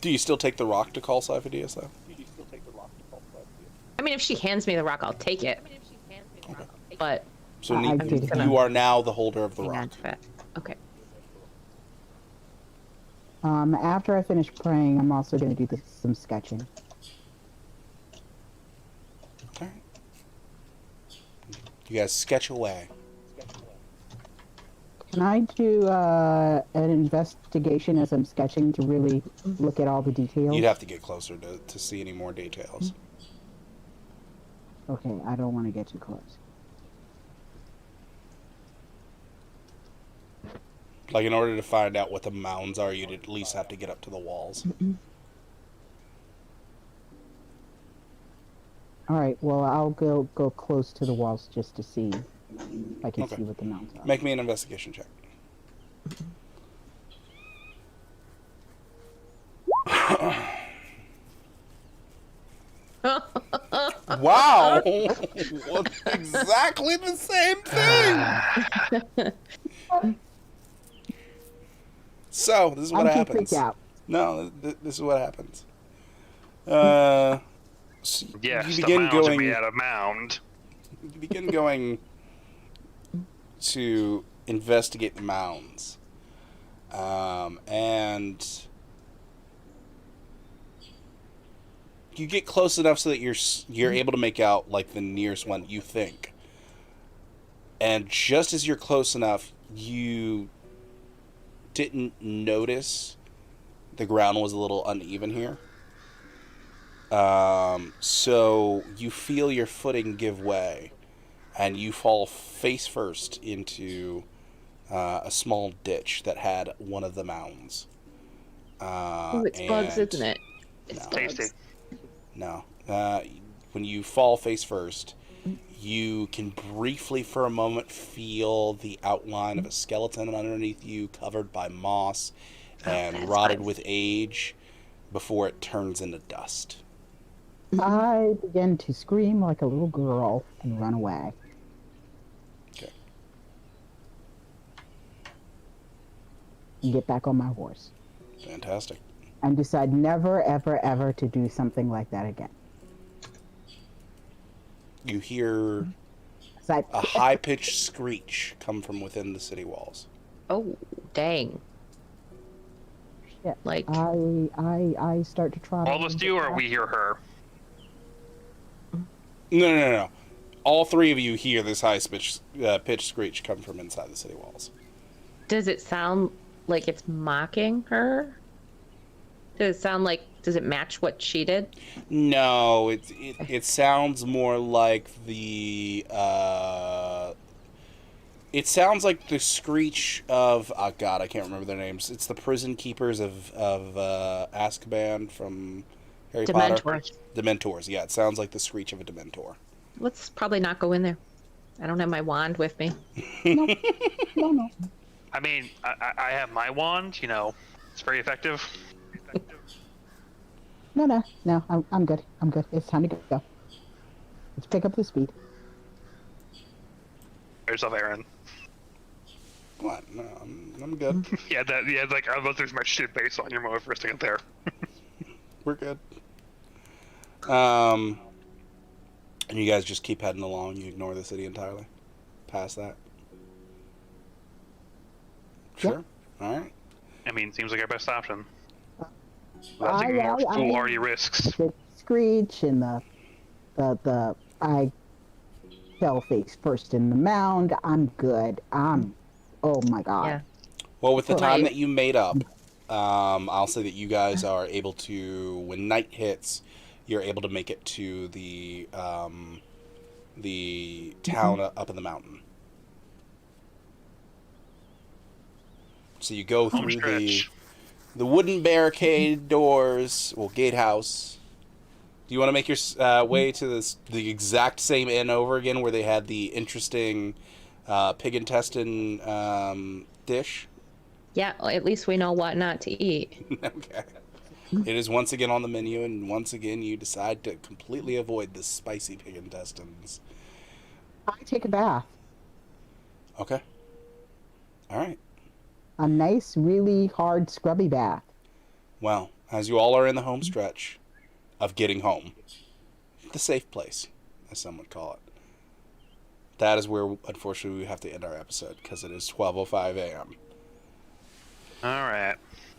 Do you still take the rock to call Saifa Diaz, though? I mean, if she hands me the rock, I'll take it. But So I ne- did. you are now the holder of the hang on rock. to it. Okay. After I finish praying, I'm also gonna do some sketching. All right. You guys sketch away. Can I do an investigation as I'm sketching to really look at all the details? You'd have to get closer to see any more details. Okay, I don't want to get too close. Like, in order to find out what the mounds are, you'd at least have to get up to the walls. All right, well, I'll go close to the walls just to see if I can Okay. see what the mountains are. Make me an investigation check. Wow! What's exactly the same thing! So, this is what I'm too happens. freaked out. No, this is what happens. So Yes, you the begin mounds are going. made out of mound. You begin going to investigate the mounds, and you get close enough so that you're able to make out like the nearest one you think. And just as you're close enough, you didn't notice the ground was a little uneven here. So you feel your footing give way, and you fall face first into a small ditch that had one of the mounds. Ooh, it's bugs, and- isn't it? It's No. bugs. Tasty. No. When you fall face first, you can briefly for a moment feel the outline of a skeleton underneath you, covered by moss and that's rotted fine. with age, before it turns into dust. I begin to scream like a little girl and run away. Okay. And get back on my horse. Fantastic. And decide never, ever, ever to do something like that again. You hear 'Cause I, a high-pitched screech come from within the city walls. Oh, dang. Shit. Like, I start to trot. All over us and do, get or back. we hear her? No. all three of you hear this pitched screech come from inside the city walls. Does it sound like it's mocking her? Does it match what she did? No, it sounds more like it sounds like the screech of, oh god, I can't remember their names. It's the prison keepers of Azkaban from Harry Potter. Dementors, yeah. It sounds like the screech of a Dementor. Let's probably not go in there. I don't have my wand with me. No. I mean, I have my wand. You know, it's very effective. No. I'm good. It's time to go. Let's pick up the speed. Yourself, Aaron. What? No, I'm good. Yeah, like I was losing my shit based on your move for a second there. We're good. And you guys just keep heading along. You ignore the city entirely. Past that. Sure. All right. I mean, seems like our best option. I- Taking more I- foolhardy risks. The screech and the I fell face first in the mound. I'm good. Oh my god. Yeah. Well, with the time Right. that you made up, I'll say that you guys are able to, when night hits, you're able to make it to the town up in the mountain. So you go Home through stretch. the wooden barricade doors, well, gatehouse. Do you want to make your way to the exact same inn over again where they had the interesting pig intestine dish? Yeah, well, at least we know what not to eat. Okay. It is once again on the menu, and once again you decide to completely avoid the spicy pig intestines. I take a bath. Okay. All right. A nice, really hard, scrubby bath. Well, as you all are in the home stretch of getting home, the safe place, as some would call it, that is where, unfortunately, we have to end our episode, because it is 12:05 a.m. All right.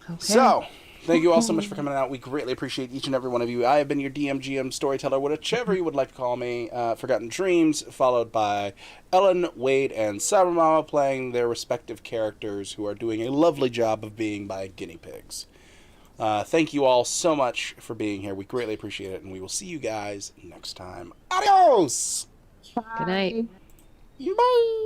Okay. So, thank you all so much for coming out. We greatly appreciate each and every one of you. I have been your DMGM storyteller, whichever you would like to call me. Forgotten Dreams, followed by Ellen, Wade, and Cybermama playing their respective characters, who are doing a lovely job of being my guinea pigs. Thank you all so much for being here. We greatly appreciate it, and we will see you guys next time. Adios! Good night. Bye!